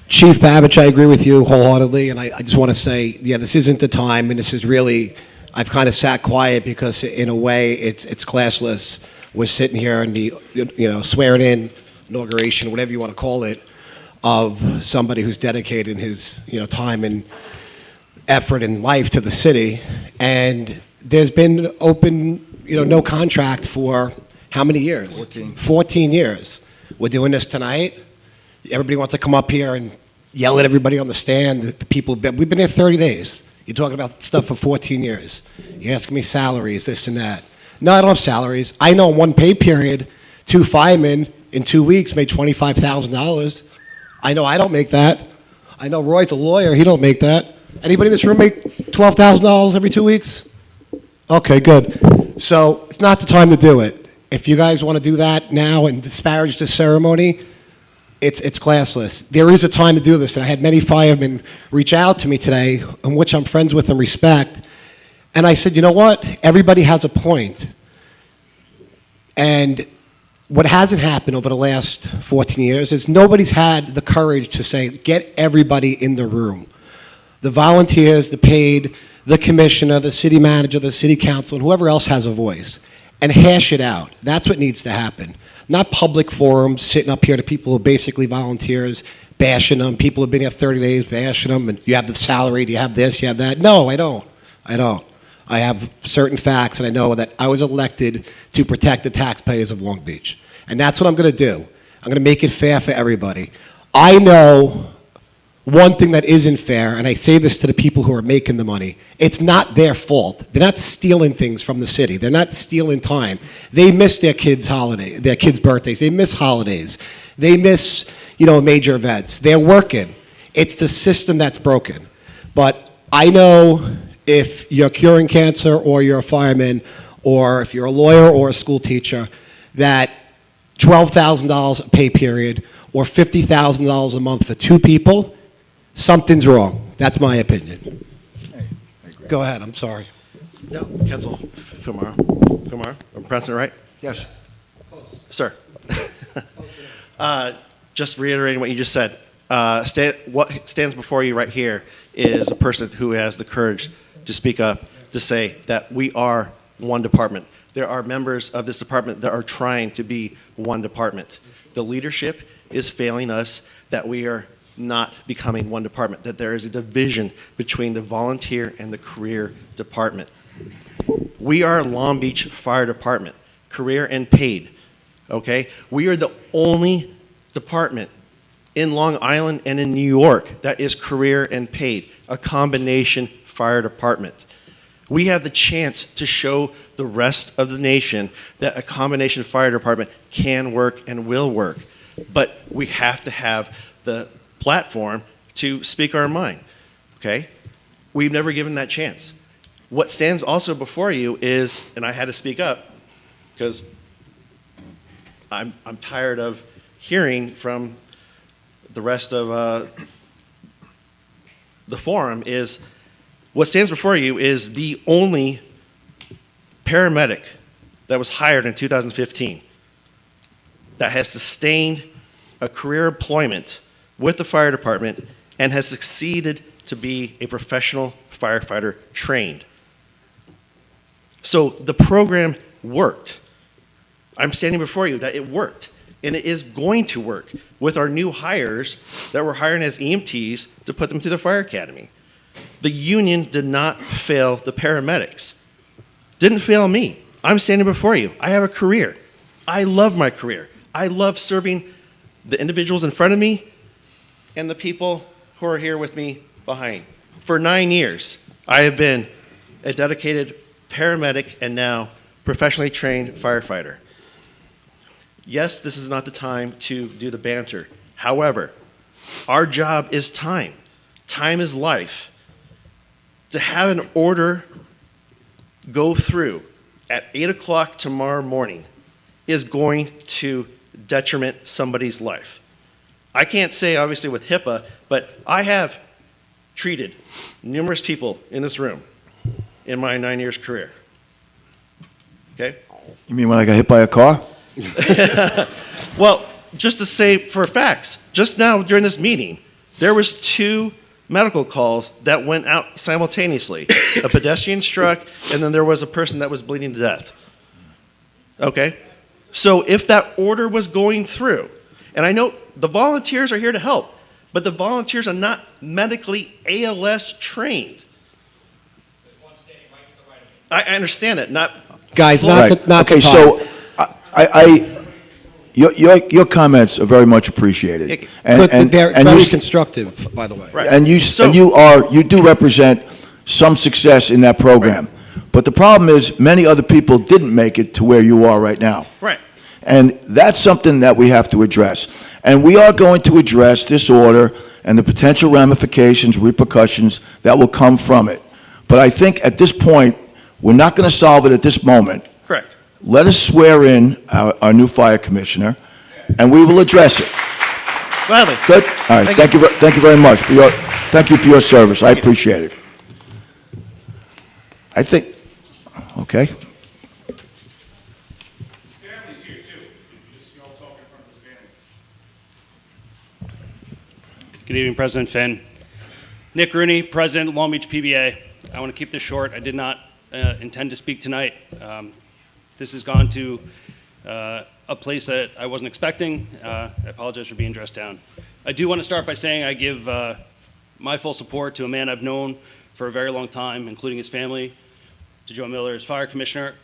Chief Babbage, I agree with you wholeheartedly, and I just want to say, yeah, this isn't the time, and this is really, I've kind of sat quiet because in a way it's classless. We're sitting here in the, swearing in, inauguration, whatever you want to call it, of somebody who's dedicated his, time and effort and life to the city. And there's been open, no contract for how many years? 14. 14 years. We're doing this tonight. Everybody wants to come up here and yell at everybody on the stand. The people, we've been here 30 days. You're talking about stuff for 14 years. You're asking me salaries, this and that. No, I don't have salaries. I know in one pay period, 2 firemen in 2 weeks made $25,000. I know I don't make that. I know Roy's a lawyer. He don't make that. Anybody in this room make $12,000 every 2 weeks? Okay, good. So it's not the time to do it. If you guys want to do that now and disparage the ceremony, it's classless. There is a time to do this, and I had many firemen reach out to me today, in which I'm friends with and respect. And I said, you know what? Everybody has a point. And what hasn't happened over the last 14 years is nobody's had the courage to say, get everybody in the room. The volunteers, the paid, the commissioner, the city manager, the city council, and whoever else has a voice, and hash it out. That's what needs to happen. Not public forums, sitting up here to people who are basically volunteers, bashing them. People have been here 30 days, bashing them, and you have the salary, do you have this, you have that? No, I don't. I have certain facts, and I know that I was elected to protect the taxpayers of Long Beach. And that's what I'm going to do. I'm going to make it fair for everybody. I know one thing that isn't fair, and I say this to the people who are making the money, it's not their fault. They're not stealing things from the city. They're not stealing time. They miss their kids' birthdays. They miss holidays. They miss, major events. They're working. It's the system that's broken. But I know if you're curing cancer or you're a fireman or if you're a lawyer or a school teacher, that $12,000 a pay period or $50,000 a month for 2 people, something's wrong. That's my opinion. Go ahead, I'm sorry. No, Council Filmar. I'm pronouncing it right? Yes. Sir. Just reiterating what you just said. What stands before you right here is a person who has the courage to speak up, to say that we are one department. There are members of this department that are trying to be one department. The leadership is failing us that we are not becoming one department, that there is a division between the volunteer and the career department. We are Long Beach Fire Department, career and paid, okay? We are the only department in Long Island and in New York that is career and paid, a combination fire department. We have the chance to show the rest of the nation that a combination fire department can work and will work, but we have to have the platform to speak our mind, okay? We've never given that chance. What stands also before you is, and I had to speak up because I'm tired of hearing from the rest of the forum, is what stands before you is the only paramedic that was hired in 2015 that has sustained a career employment with the fire department and has succeeded to be a professional firefighter trained. So the program worked. I'm standing before you that it worked, and it is going to work with our new hires that we're hiring as EMTs to put them through the fire academy. The union did not fail the paramedics. Didn't fail me. I'm standing before you. I have a career. I love my career. I love serving the individuals in front of me and the people who are here with me behind. For 9 years, I have been a dedicated paramedic and now professionally trained firefighter. Yes, this is not the time to do the banter. However, our job is time. Time is life. To have an order go through at 8 o'clock tomorrow morning is going to detriment somebody's life. I can't say, obviously, with HIPAA, but I have treated numerous people in this room in my 9 years career. Okay? You mean when I got hit by a car? Well, just to say for facts, just now during this meeting, there was 2 medical calls that went out simultaneously. A pedestrian struck, and then there was a person that was bleeding to death. Okay? So if that order was going through, and I know the volunteers are here to help, but the volunteers are not medically ALS trained. I understand it. Not Guys, Right. not okay, the time. so your comments are very much appreciated. But they're very you, constructive, by the way. Right. and you do represent some success in that program. But the problem is many other people didn't make it to where you are right now. Right. And that's something that we have to address. And we are going to address this order and the potential ramifications, repercussions that will come from it. But I think at this point, we're not going to solve it at this moment. Correct. Let us swear in our new fire commissioner, and we will address it. Gladly. Good? All right, thank you very much for your service. I appreciate it. I think, okay. Good evening, President Finn. Nick Rooney, President of Long Beach PBA. I want to keep this short. I did not intend to speak tonight. This has gone to a place that I wasn't expecting. I apologize for being dressed down. I do want to start by saying I give my full support to a man I've known for a very long time, including his family, to Joe Miller as fire commissioner.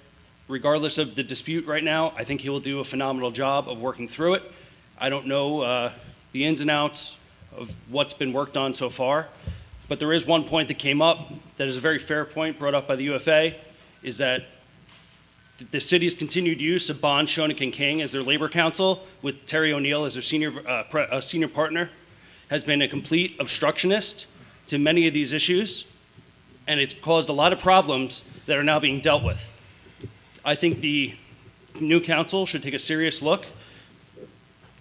Regardless of the dispute right now, I think he will do a phenomenal job of working through it. I don't know the ins and outs of what's been worked on so far, but there is one point that came up that is a very fair point brought up by the UFA, is that the city's continued use of Bond, Schoenig, and King as their labor counsel, with Terry O'Neill as their senior partner, has been a complete obstructionist to many of these issues, and it's caused a lot of problems that are now being dealt with. I think the new council should take a serious look.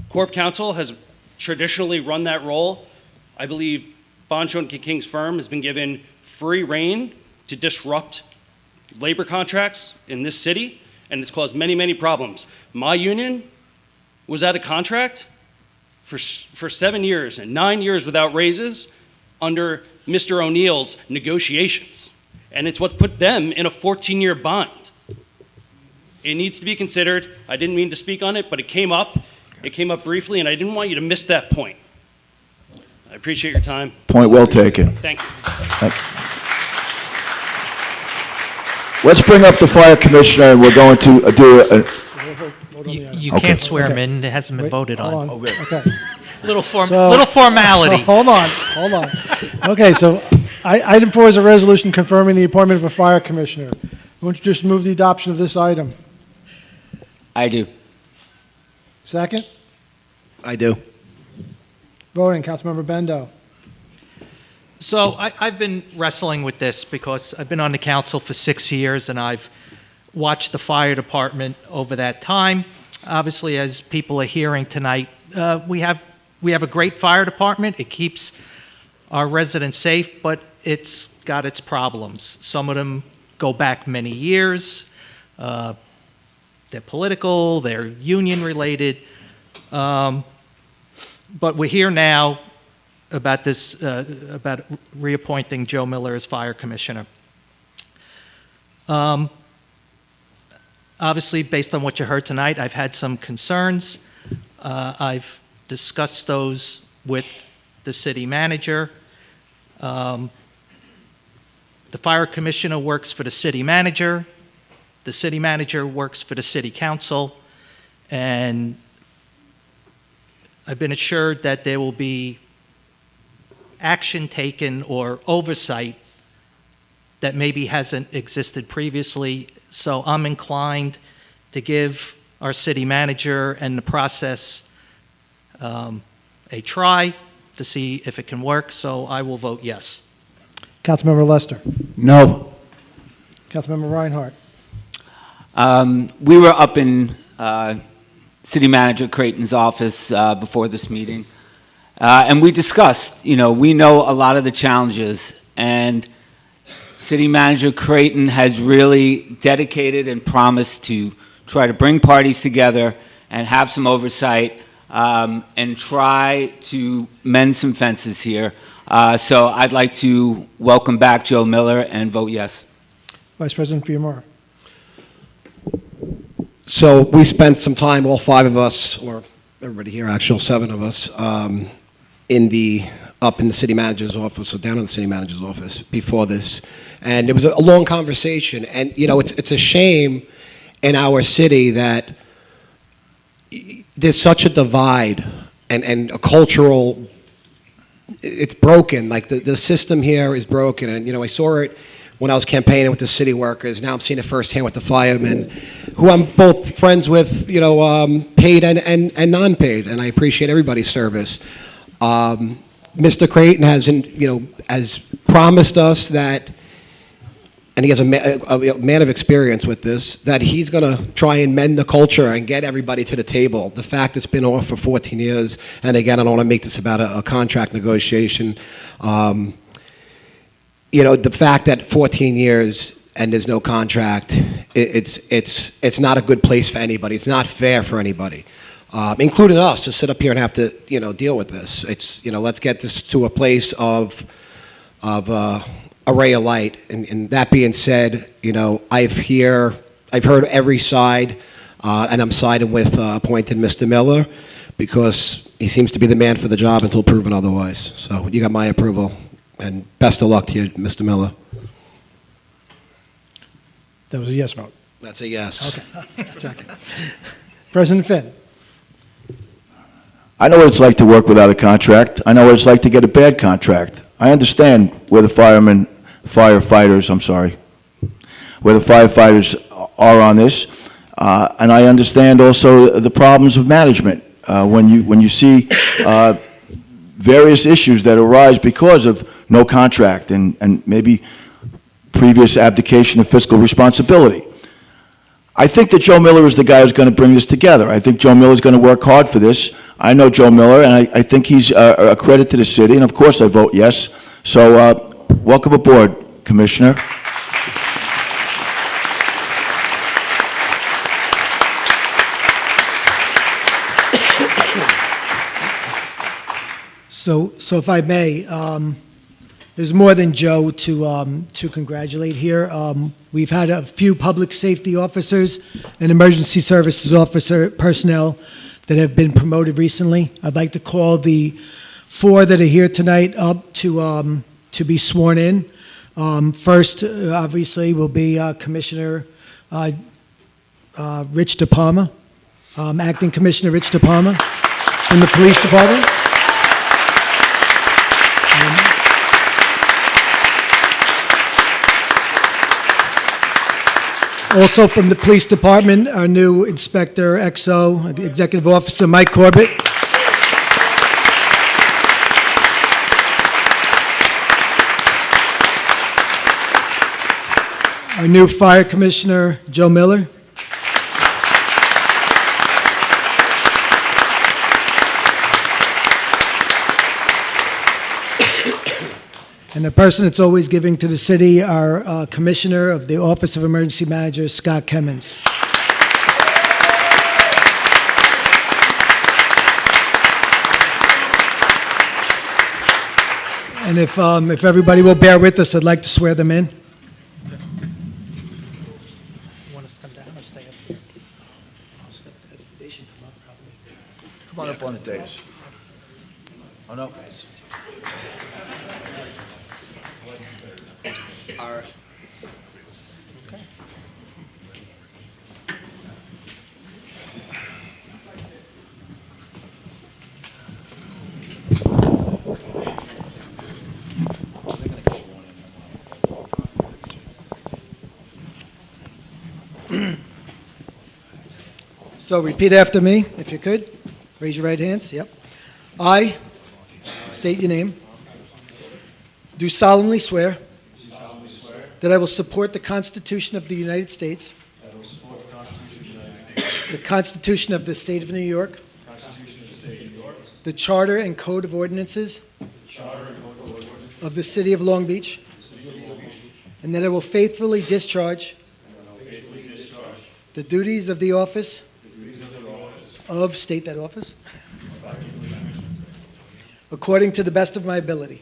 Corp Counsel has traditionally run that role. I believe Bond, Schoenig, and King's firm has been given free rein to disrupt labor contracts in this city, and it's caused many, many problems. My union was out of contract for 7 years and 9 years without raises under Mr. O'Neill's negotiations, and it's what put them in a 14-year bond. It needs to be considered. I didn't mean to speak on it, but it came up. It came up briefly, and I didn't want you to miss that point. I appreciate your time. Point well taken. Thank you. Thank you. Let's bring up the fire commissioner, and we're going to do a... You Okay. can't swear him in. It hasn't been voted on. Okay. Little So- formality. Hold on. Okay, so item 4 is a resolution confirming the appointment of a fire commissioner. Won't you just move the adoption of this item? I do. Second? I do. Voting, Councilmember Bendo. So I've been wrestling with this because I've been on the council for 6 years, and I've watched the fire department over that time. Obviously, as people are hearing tonight, we have a great fire department. It keeps our residents safe, but it's got its problems. Some of them go back many years. They're political, they're union related. But we're here now about this, about reappointing Joe Miller as fire commissioner. Obviously, based on what you heard tonight, I've had some concerns. I've discussed those with the city manager. The fire commissioner works for the city manager. The city manager works for the city council. And I've been assured that there will be action taken or oversight that maybe hasn't existed previously. So I'm inclined to give our city manager and the process a try to see if it can work. So I will vote yes. Councilmember Lester. No. Councilmember Reinhardt. We were up in City Manager Creighton's office before this meeting, and we discussed, we know a lot of the challenges, and City Manager Creighton has really dedicated and promised to try to bring parties together and have some oversight and try to mend some fences here. So I'd like to welcome back Joe Miller and vote yes. Vice President Fiumara. So we spent some time, all five of us, or everybody here, actually, 7 of us, up in the city manager's office, or down in the city manager's office before this. And it was a long conversation. And, it's a shame in our city that there's such a divide and a cultural, it's broken. Like the system here is broken. And, I saw it when I was campaigning with the city workers. Now I'm seeing it firsthand with the firemen, who I'm both friends with, paid and non-paid, and I appreciate everybody's service. Mr. Creighton has promised us that, and he has a man of experience with this, that he's going to try and mend the culture and get everybody to the table. The fact it's been off for 14 years, and again, I don't want to make this about a contract negotiation. The fact that 14 years and there's no contract, it's not a good place for anybody. It's not fair for anybody, including us, to sit up here and have to, deal with this. It's, let's get this to a place of a ray of light. And that being said, I've heard every side, and I'm siding with appointing Mr. Miller because he seems to be the man for the job until proven otherwise. So you got my approval. And best of luck to you, Mr. Miller. That was a yes vote. That's a yes. Okay. Checking. President Finn. I know what it's like to work without a contract. I know what it's like to get a bad contract. I understand where the firefighters are on this, and I understand also the problems of management when you see various issues that arise because of no contract and maybe previous abdication of fiscal responsibility. I think that Joe Miller is the guy who's going to bring this together. I think Joe Miller is going to work hard for this. I know Joe Miller, and I think he's a credit to the city, and of course I vote yes. So welcome aboard, Commissioner. So if I may, there's more than Joe to congratulate here. We've had a few public safety officers and emergency services officer personnel that have been promoted recently. I'd like to call the 4 that are here tonight up to be sworn in. First, obviously, will be Commissioner Rich De Palma, Acting Commissioner Rich De Palma from the Police Department. Also from the Police Department, our new Inspector XO, Executive Officer Mike Corbett. Our new Fire Commissioner, Joe Miller. And the person that's always giving to the city, our Commissioner of the Office of Emergency Manager, Scott Kemmons. And if everybody will bear with us, I'd like to swear them in. Want us to come down or stay up here? Come on up on the dais. Oh, no. All right. So repeat after me, if you could. Raise your right hands. Yep. I state your name. Do solemnly swear that I will support the Constitution of the United States, the Constitution of the State of New York, the Charter and Code of Ordinances of the City of Long Beach, and that I will faithfully discharge the duties of the office of, state that office, according to the best of my ability.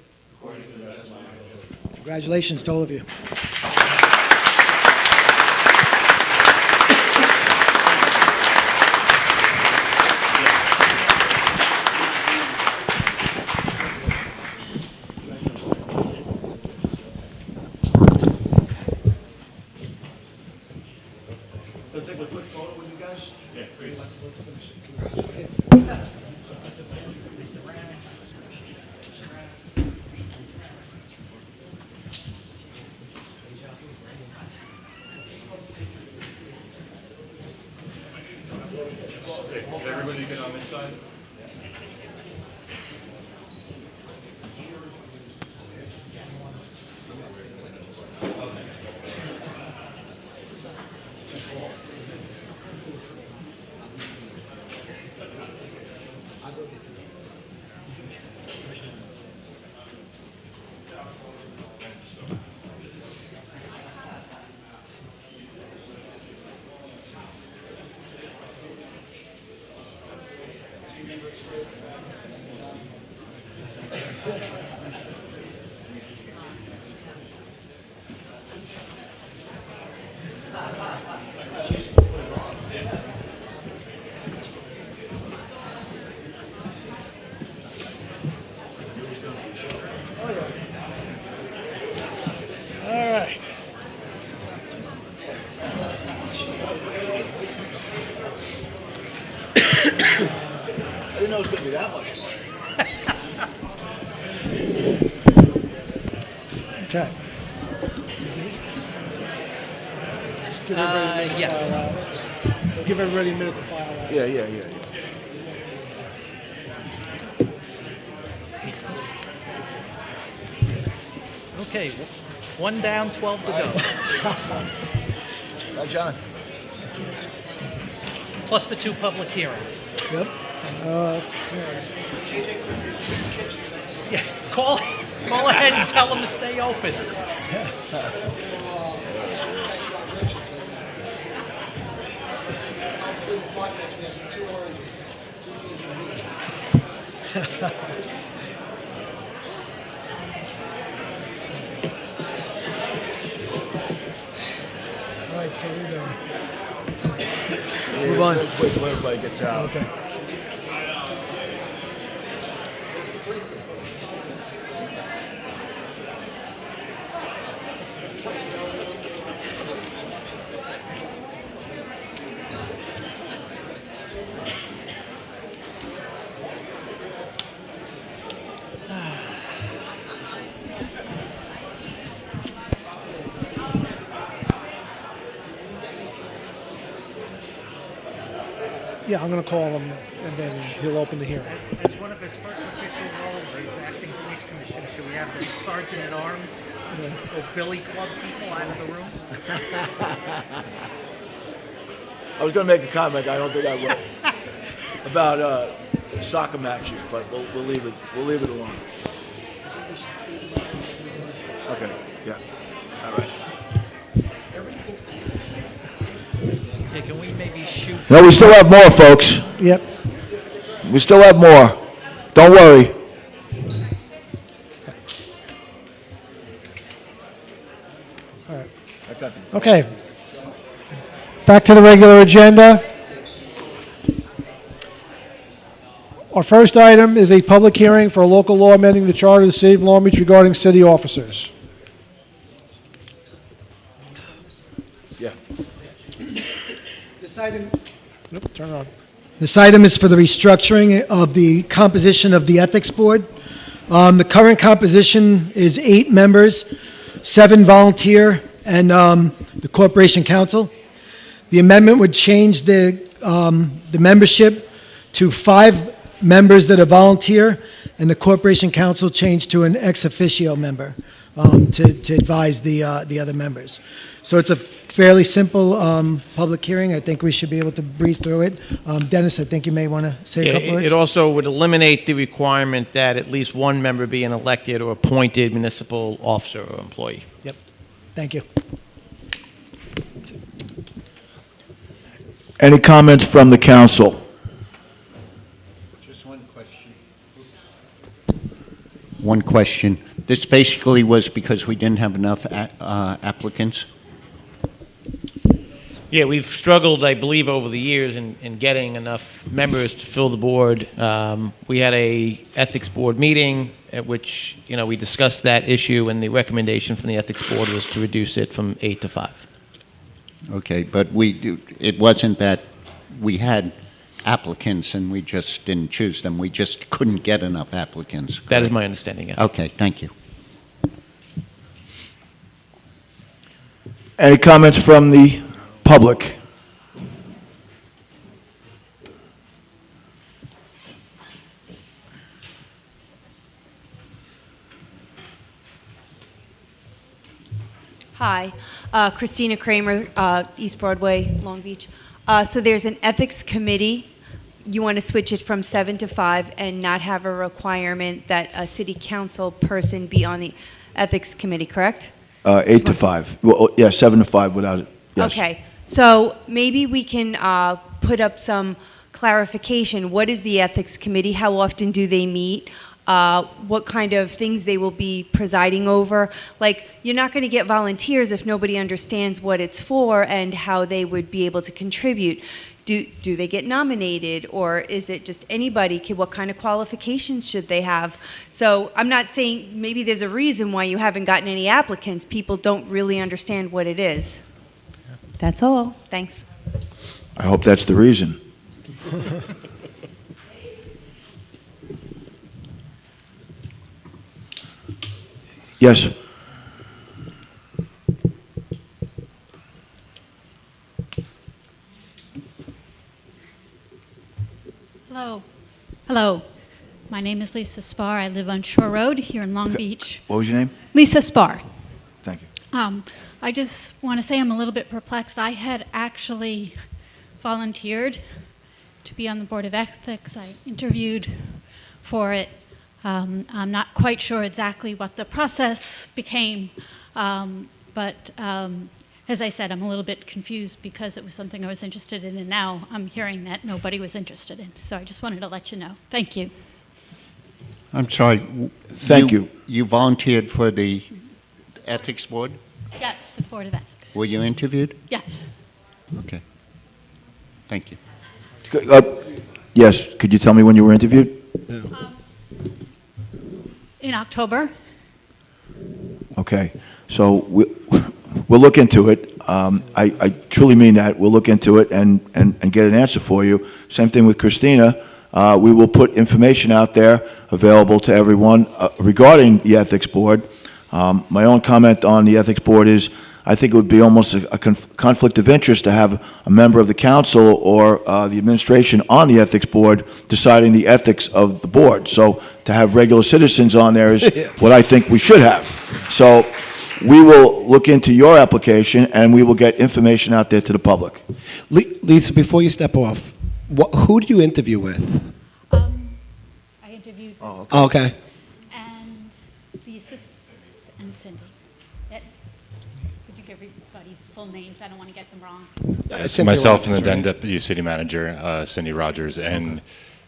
Congratulations to all of you. Take a quick photo with you guys? Yeah, great. Everybody get on this side? All right. I didn't know it was going to be that much fun. Okay. Just give everybody a minute to Yes. file out. Give everybody a minute to file out. Yeah. Okay, one down, 12 to go. Right, John? Plus the 2 public hearings. Yep. That's, Yeah, call ahead and tell them to stay open. All right, so we're done. Yeah, Move on. Let's wait till everybody gets out. Okay. yeah, I'm going to call him, and then he'll open the hearing. As one of his first official roles as acting police commissioner, should we have the sergeant at arms or Billy Club people out of the room? I was going to make a comment. I don't think I will. About soccer matches, but we'll leave it. We'll leave it alone. Okay. Yeah. All right. Yeah, can we maybe shoot? No, we still have more, folks. Yep. We still have more. Don't worry. Okay. Back to the regular agenda. Our first item is a public hearing for a local law amending the charter of the City of Long Beach regarding city officers. Yeah. This item, Nope, turn it on. This item is for the restructuring of the composition of the Ethics Board. The current composition is 8 members, 7 volunteer, and the Corporation Council. The amendment would change the membership to 5 members that are volunteer, and the Corporation Council changed to an ex officio member to advise the other members. So it's a fairly simple public hearing. I think we should be able to breeze through it. Dennis, I think you may want to say a couple words. It also would eliminate the requirement that at least one member be an elected or appointed municipal officer or employee. Yep. Thank you. Any comments from the council? Just one question. One question. This basically was because we didn't have enough applicants? Yeah, we've struggled, I believe, over the years in getting enough members to fill the board. We had a ethics board meeting at which, we discussed that issue, and the recommendation from the ethics board was to reduce it from 8 to 5. Okay, but it wasn't that we had applicants and we just didn't choose them. We just couldn't get enough applicants. That is my understanding, yeah. Okay, thank you. Any comments from the public? Hi, Christina Kramer, East Broadway, Long Beach. So there's an ethics committee. You want to switch it from 7 to 5 and not have a requirement that a city council person be on the ethics committee, correct? 8 to 5. Well, yeah, 7 to 5 without it. Yes. Okay, so maybe we can put up some clarification. What is the ethics committee? How often do they meet? What kind of things they will be presiding over? Like, you're not going to get volunteers if nobody understands what it's for and how they would be able to contribute. Do they get nominated, or is it just anybody? What kind of qualifications should they have? So I'm not saying maybe there's a reason why you haven't gotten any applicants. People don't really understand what it is. That's all. Thanks. I hope that's the reason. Yes. Hello. Hello. My name is Lisa Spar. I live on Shore Road here in Long Beach. What was your name? Lisa Spar. Thank you. I just want to say I'm a little bit perplexed. I had actually volunteered to be on the Board of Ethics. I interviewed for it. I'm not quite sure exactly what the process became, but as I said, I'm a little bit confused because it was something I was interested in, and now I'm hearing that nobody was interested in. So I just wanted to let you know. Thank you. I'm sorry. Thank you. You volunteered for the ethics board? Yes, with the Board of Ethics. Were you interviewed? Yes. Okay. Thank you. Yes. Could you tell me when you were interviewed? In October. Okay. So we'll look into it. I truly mean that. We'll look into it and get an answer for you. Same thing with Christina. We will put information out there available to everyone regarding the Ethics Board. My own comment on the Ethics Board is I think it would be almost a conflict of interest to have a member of the council or the administration on the Ethics Board deciding the ethics of the board. So to have regular citizens on there is what I think we should have. So we will look into your application and we will get information out there to the public. Lisa, before you step off, who did you interview with? I interviewed Okay. and the assistant and Cindy. Could you give everybody's full names? I don't want to get them wrong. Myself and the then Deputy City Manager, Cindy Rogers, and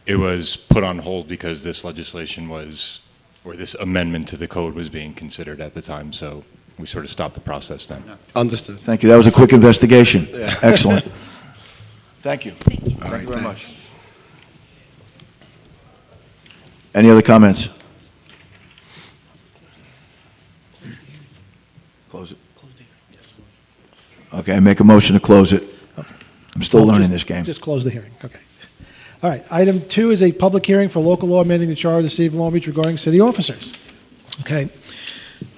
it was put on hold because this legislation was, or this amendment to the code was being considered at the time, so we sort of stopped the process then. Understood. Thank you. That was a quick investigation. Yeah. Excellent. Thank you. All right, Thank you very thanks. much. Any other comments? Close it. Okay, I make a motion to close it. I'm still Well, learning just- this game. Just close the hearing, okay. All right, item 2 is a public hearing for local law amending the charter of the city of Long Beach regarding city officers. Okay.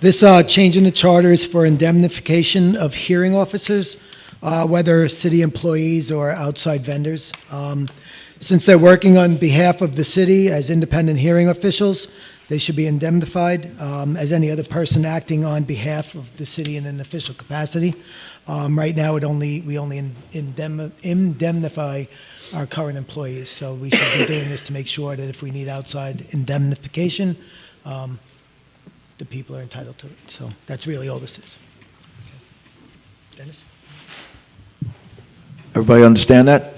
This change in the charter is for indemnification of hearing officers, whether city employees or outside vendors. Since they're working on behalf of the city as independent hearing officials, they should be indemnified as any other person acting on behalf of the city in an official capacity. Right now, we only indemnify our current employees, so we should be doing this to make sure that if we need outside indemnification, the people are entitled to it. So that's really all this is. Okay. Dennis? Everybody understand that?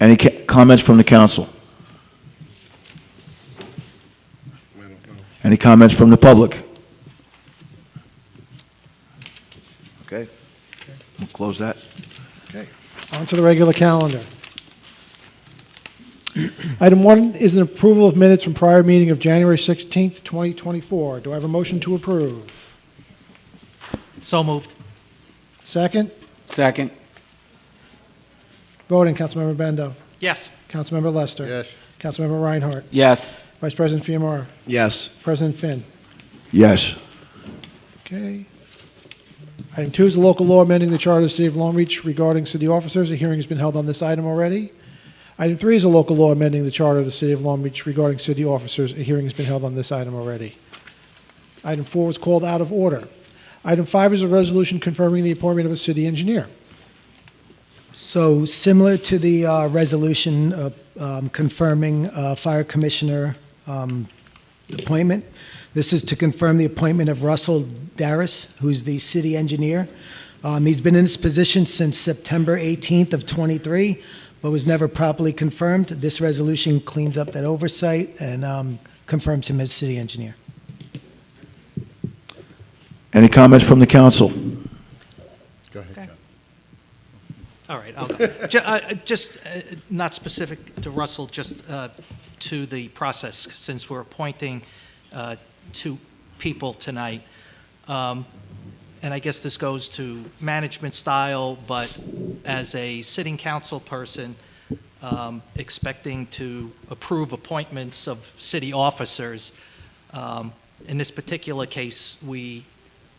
Any comments from the council? Any comments from the public? Okay. We'll close that. Okay, on to the regular calendar. Item 1 is an approval of minutes from prior meeting of January 16th, 2024. Do I have a motion to approve? So moved. Second? Second. Voting, Councilmember Bendo. Yes. Councilmember Lester. Yes. Councilmember Reinhardt. Yes. Vice President Fiamara. Yes. President Finn. Yes. Okay. Item 2 is the local law amending the charter of the city of Long Beach regarding city officers. A hearing has been held on this item already. Item 3 is a local law amending the charter of the city of Long Beach regarding city officers. A hearing has been held on this item already. Item 4 was called out of order. Item 5 is a resolution confirming the appointment of a city engineer. So similar to the resolution confirming fire commissioner appointment, this is to confirm the appointment of Russell Darris, who's the city engineer. He's been in this position since September 18th of '23, but was never properly confirmed. This resolution cleans up that oversight and confirms him as city engineer. Any comments from the council? Go ahead, John. All right, I'll go. Just not specific to Russell, just to the process, since we're appointing 2 people tonight. And I guess this goes to management style, but as a sitting council person, expecting to approve appointments of city officers, in this particular case, we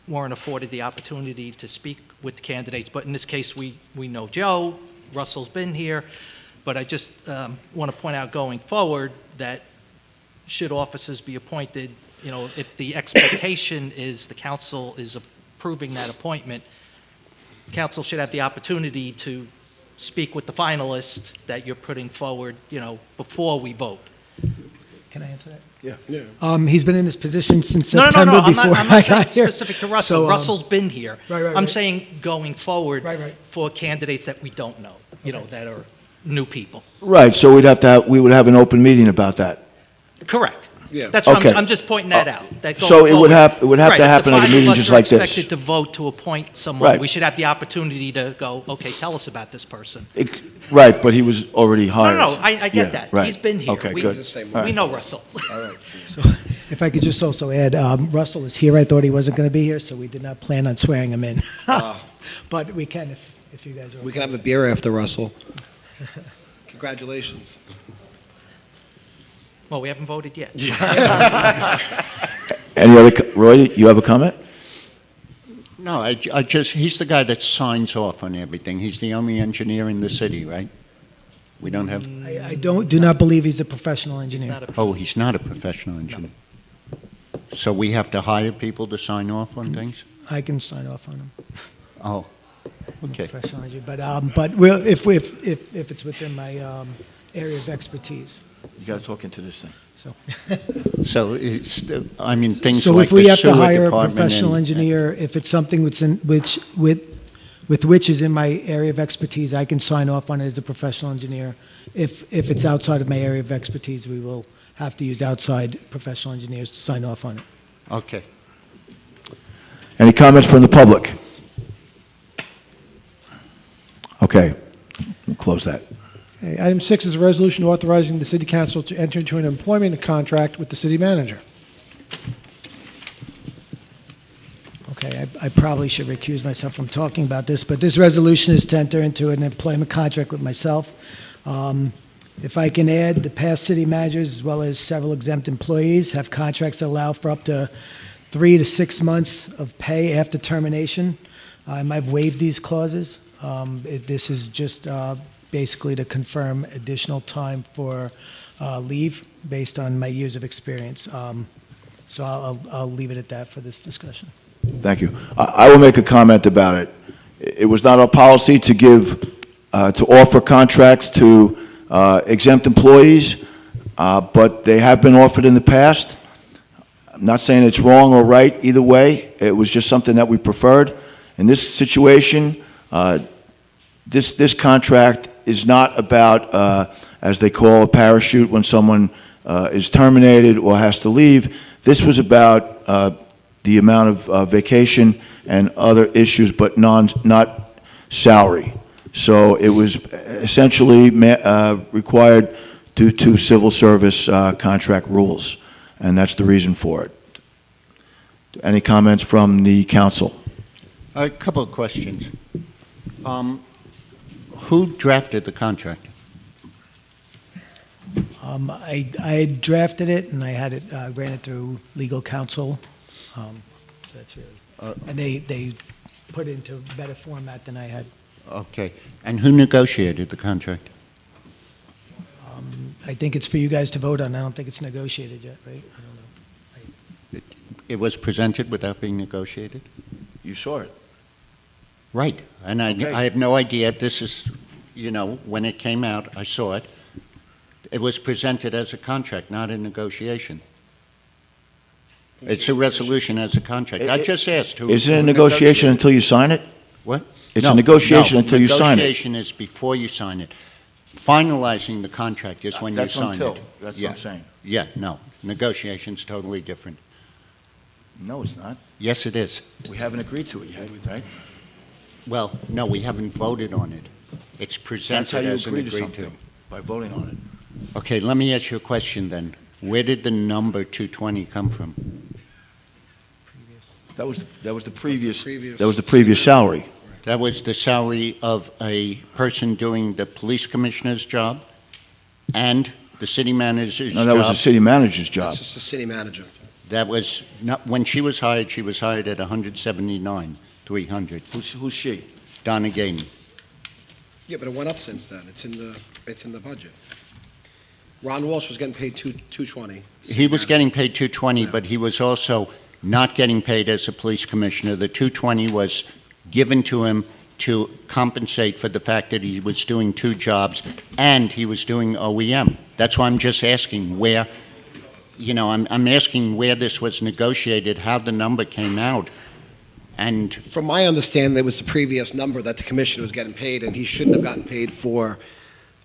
weren't afforded the opportunity to speak with the candidates, but in this case, we know Joe, Russell's been here, but I just want to point out going forward that should officers be appointed, you know, if the expectation is the council is approving that appointment, council should have the opportunity to speak with the finalist that you're putting forward, you know, before we vote. Can I answer that? Yeah. He's been in this position since No, September I'm before not I saying got here. specific to Russell. So, Russell's been here. right, I'm right. saying going forward Right. for candidates that we don't know, you know, that are new people. Right, so we would have an open meeting about that. Correct. Yeah. That's what Okay. I'm just pointing that out. That So going it would forward- have- it would have to Right, if happen the at a 5 meeting of us just are like this. expected to vote to appoint someone, Right. we should have the opportunity to go, okay, tell us about this person. Right, but he was already hired. No, I get Yeah, that. right. He's been here. Okay, We- good. All We right. know Russell. All right. So if I could just also add, Russell is here. I thought he wasn't going to be here, so we did not plan on swearing him in. But we can if you guys are. We can have a beer after Russell. Congratulations. Well, we haven't voted yet. Any other, Roy, you have a comment? No, I just, he's the guy that signs off on everything. He's the only engineer in the city, right? We don't have, I do not believe he's a professional engineer. oh, he's not a professional engineer. So we have to hire people to sign off on things? I can sign off on him. Oh, okay. Professional engineer, but we'll, if it's within my area of expertise. You got to talk into this thing. So. So it's, I mean, things So like if we the have to sewer hire a department professional and- engineer, if it's something with which is in my area of expertise, I can sign off on it as a professional engineer. If it's outside of my area of expertise, we will have to use outside professional engineers to sign off on it. Okay. Any comments from the public? Okay, we'll close that. Okay, item 6 is a resolution authorizing the city council to enter into an employment contract with the city manager. Okay, I probably should recuse myself from talking about this, but this resolution is to enter into an employment contract with myself. If I can add, the past city managers, as well as several exempt employees, have contracts that allow for up to 3 to 6 months of pay after termination. I've waived these clauses. This is just basically to confirm additional time for leave based on my years of experience. So I'll leave it at that for this discussion. Thank you. I will make a comment about it. It was not our policy to to offer contracts to exempt employees, but they have been offered in the past. I'm not saying it's wrong or right either way. It was just something that we preferred. In this situation, this contract is not about, as they call a parachute, when someone is terminated or has to leave. This was about the amount of vacation and other issues, but not salary. So it was essentially required due to civil service contract rules, and that's the reason for it. Any comments from the council? A couple of questions. Who drafted the contract? I drafted it, and I had it, ran it through legal counsel. That's really, and they put it into a better format than I had. Okay. And who negotiated the contract? I think it's for you guys to vote on. I don't think it's negotiated yet, right? I don't know. It was presented without being negotiated? You saw it. Right. And I have no idea. This is, when it came out, I saw it. It was presented as a contract, not a negotiation. It's a resolution as a contract. I just asked who. Is it a negotiation until you sign it? What? It's a negotiation until you sign it. Negotiation is before you sign it. Finalizing the contract is when you sign it. That's what I'm saying. Yeah, no. Negotiation's totally different. No, it's not. Yes, it is. We haven't agreed to it yet, right? Well, no, we haven't voted on it. It's That's presented how you as an agree to agreed to. something, by voting on it. Okay, let me ask you a question then. Where did the number 220 come from? That was the previous salary. That was the salary of a person doing the police commissioner's job and the city manager's job? No, that was the city manager's job. That's just the city manager. That was not, when she was hired at 179,300. Who's she? Donna Gaden. Yeah, but it went up since then. It's in the budget. Ron Walsh was getting paid 220. He was getting paid 220, but he was also not getting paid as a police commissioner. The 220 was given to him to compensate for the fact that he was doing 2 jobs and he was doing OEM. That's why I'm just asking where, I'm asking where this was negotiated, how the number came out. And from my understanding, it was the previous number that the commissioner was getting paid, and he shouldn't have gotten paid for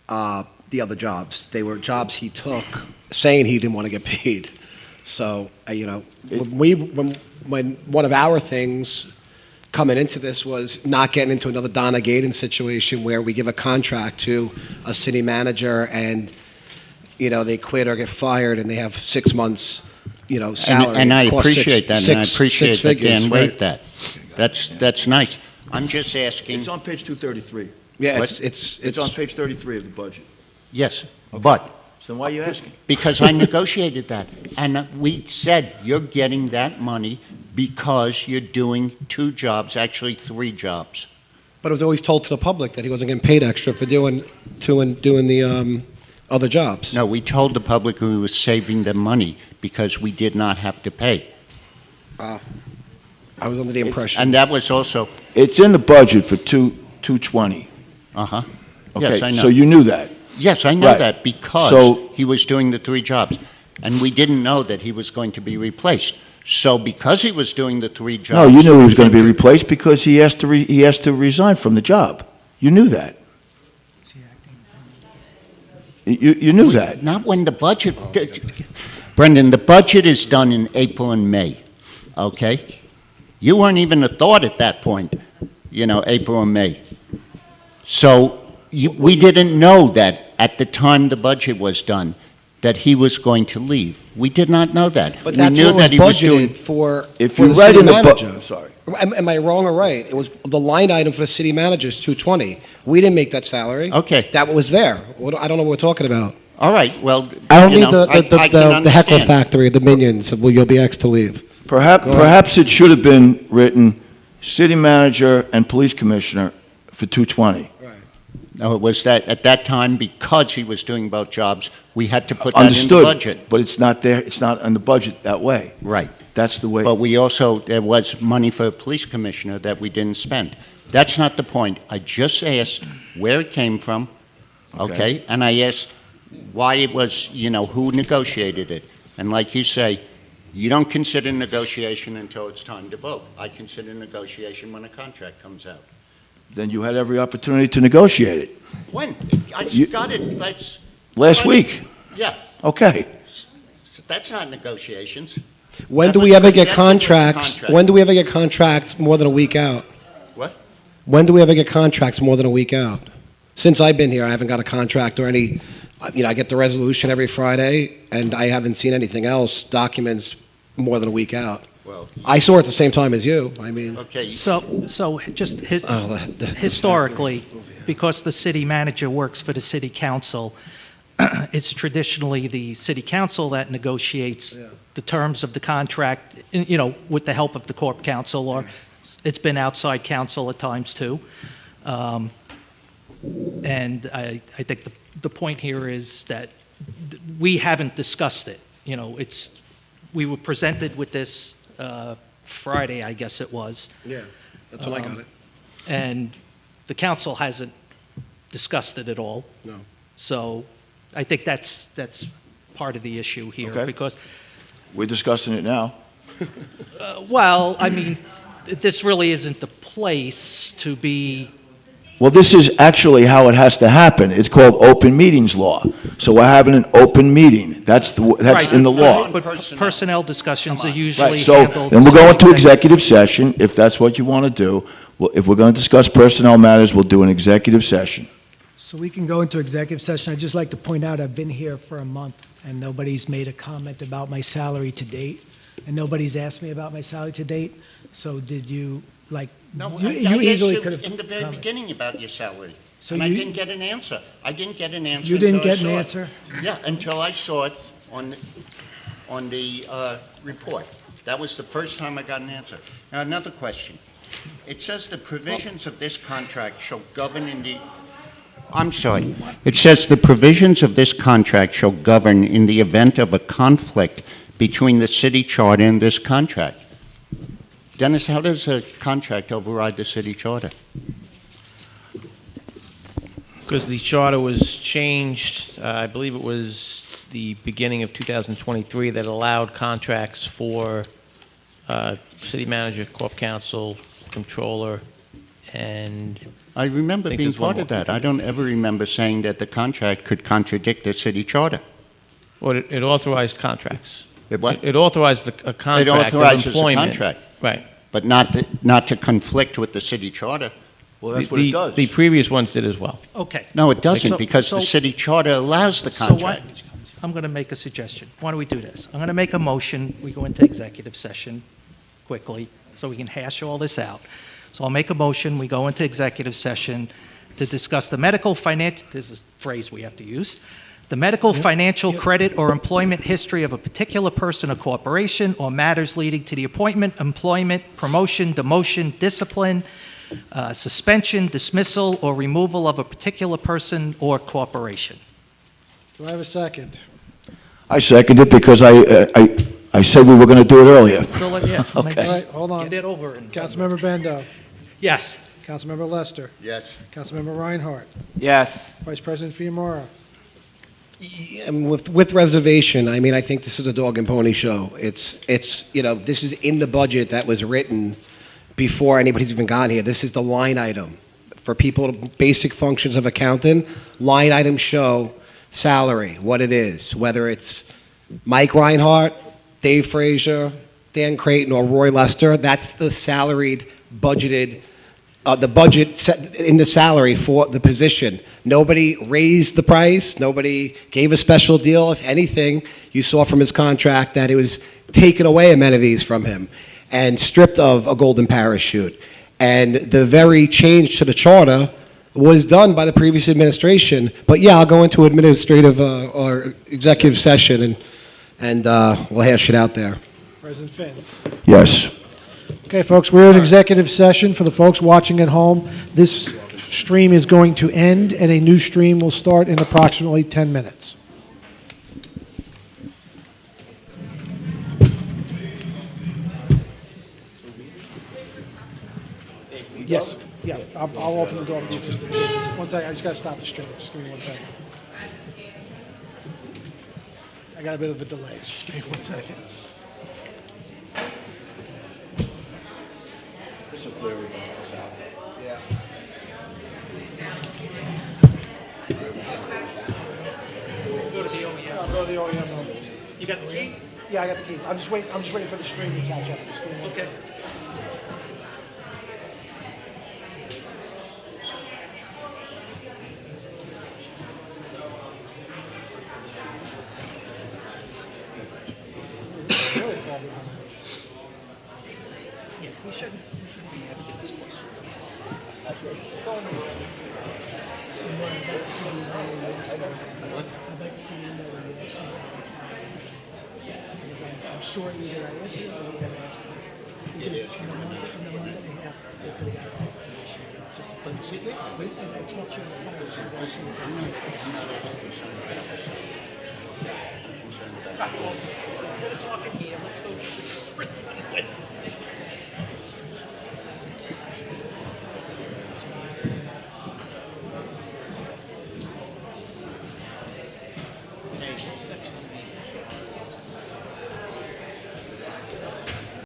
the other jobs. They were jobs he took, saying he didn't want to get paid. So, when one of our things coming into this was not getting into another Donna Gaden situation where we give a contract to a city manager and, they quit or get fired and they have 6 months, salary. And I Cost appreciate that, and I appreciate that Dan right? waived that. That's nice. I'm just asking. It's on page 233. Yeah, What? It's on page 33 of the budget. Yes, but. So why are you asking? Because I negotiated that. And we said you're getting that money because you're doing 2 jobs, actually 3 jobs. But it was always told to the public that he wasn't getting paid extra for doing the other jobs. No, we told the public we were saving them money because we did not have to pay. I was under the impression. And that was also. It's in the budget for 220. Uh-huh. Okay, Yes, I know. so you knew that. Yes, I know Right. that because So- he was doing the 3 jobs. And we didn't know that he was going to be replaced. So because he was doing the 3 jobs. No, you knew he was going to be replaced because he has to resign from the job. You knew that. You knew that. Not when the budget. Brendan, the budget is done in April and May, okay? You weren't even a thought at that point, April and May. So we didn't know that at the time the budget was done, that he was going to leave. We did not know that. But We that's knew what was that he was budgeted doing- for, If for you the read city in the manager. I'm sorry. Am I wrong or right? It was the line item for the city manager is 220. We didn't make that salary. Okay. That was there. I don't know what we're talking about. All right, well, I don't you need know, I can the heckle understand. factory, the minions. Will you be X to leave? Perhaps it should have been written, city manager and police commissioner for 220. No, it was that, at that time, because he was doing both jobs, we had to put that in the Understood, budget. but it's not there, it's not in the budget that way. Right. That's the way. But we also, there was money for a police commissioner that we didn't spend. That's not the point. I just asked where it came from, okay? And I asked why it was, who negotiated it. And like you say, you don't consider negotiation until it's time to vote. I consider negotiation when a contract comes out. Then you had every opportunity to negotiate it. When? I got it Last week? Yeah. Okay. So that's not negotiations. When That do we was ever get presented with the contracts? contract. When do we ever get contracts more than a week out? What? When do we ever get contracts more than a week out? Since I've been here, I haven't got a contract or any, I get the resolution every Friday, and I haven't seen anything else, documents more than a week out. Well, I saw it at the same time as you. I mean, okay. So just the historically, because the city manager works for the city council, it's traditionally the city council that negotiates the terms of the contract, with the help of the corp council, or it's been outside council at times too. And I think the point here is that we haven't discussed it. We were presented with this Friday, I guess it was. Yeah, that's when I got it. And the council hasn't discussed it at all. No. So I think that's part of the issue here, Okay. because, We're discussing it now. well, I mean, this really isn't the place to be. Well, this is actually how it has to happen. It's called open meetings law. So we're having an open meeting. That's Right, in the law. But personnel discussions are usually Right, so handled. then we'll go into executive session, if that's what you want to do. Well, if we're going to discuss personnel matters, we'll do an executive session. So we can go into executive session. I'd just like to point out, I've been here for a month, and nobody's made a comment about my salary to date, and nobody's asked me about my salary to date. So did you, No, you I easily asked could you have in the very beginning about your salary. So And I you- didn't get an answer. I didn't get an answer. You didn't until I get an saw it. answer? Yeah, until I saw it on the report. That was the first time I got an answer. Now, another question. It says the provisions of this contract shall govern in the... I'm sorry. It says the provisions of this contract shall govern in the event of a conflict between the city charter and this contract. Dennis, how does a contract override the city charter? Because the charter was changed, I believe it was the beginning of 2023, that allowed contracts for city manager, corp counsel, controller, and... I remember think being there's one part of more. that. I don't ever remember saying that the contract could contradict the city charter. Well, it authorized contracts. It what? It authorized a contract It of authorizes a employment. contract. Right. But not to conflict with the city charter. Well, The previous ones did as well. Okay. No, it doesn't, So- because so- the city charter allows the So contract. I'm going to make a suggestion. Why don't we do this? I'm going to make a motion, we go into executive session quickly, so we can hash all this out. So I'll make a motion, we go into executive session to discuss the medical financial, this is a phrase we have to use, the medical, financial, credit, or employment history of a particular person or corporation, or matters leading to the appointment, employment, promotion, demotion, discipline, suspension, dismissal, or removal of a particular person or corporation. Do I have a second? I second it because I said we were going to do it earlier. So let- yeah, All make- right, hold on. Get it over and- Councilmember Bendo. Yes. Councilmember Lester. Yes. Councilmember Reinhardt. Yes. Vice President Fiamara. And with reservation, I mean, I think this is a dog and pony show. It's this is in the budget that was written before anybody's even gone here. This is the line item. For people, basic functions of accountant, line items show salary, what it is, whether it's Mike Reinhardt, Dave Frazier, Dan Creighton or Roy Lester. That's the salaried, budgeted, the budget set in the salary for the position. Nobody raised the price. Nobody gave a special deal. If anything, you saw from his contract that it was taking away amenities from him and stripped of a golden parachute. And the very change to the charter was done by the previous administration. But yeah, I'll go into administrative or executive session and we'll hash it out there. President Finn. Yes. Okay, folks, we're in executive session. For the folks watching at home, this stream is going to end, and a new stream will start in approximately 10 minutes. Yes. Yeah, I'll open the door for you. Just 1 second. I just got to stop the stream. Just give me 1 second. I got a bit of a delay. So just give me 1 second. Yeah. Go to the OEM. I'll go to the OEM. You got the key? Yeah, I got the key. I'm just waiting for the stream to catch up. Just give me 1 second. Yeah, we shouldn't be asking these questions. I'd like to see you know when you actually because I'm sure either I answer it or we're going to ask them. Because in the month and a half, they could have got information. Just a bunch of it. And I talked to you on the phone, so I'm not Instead of talking here, let's go get this written.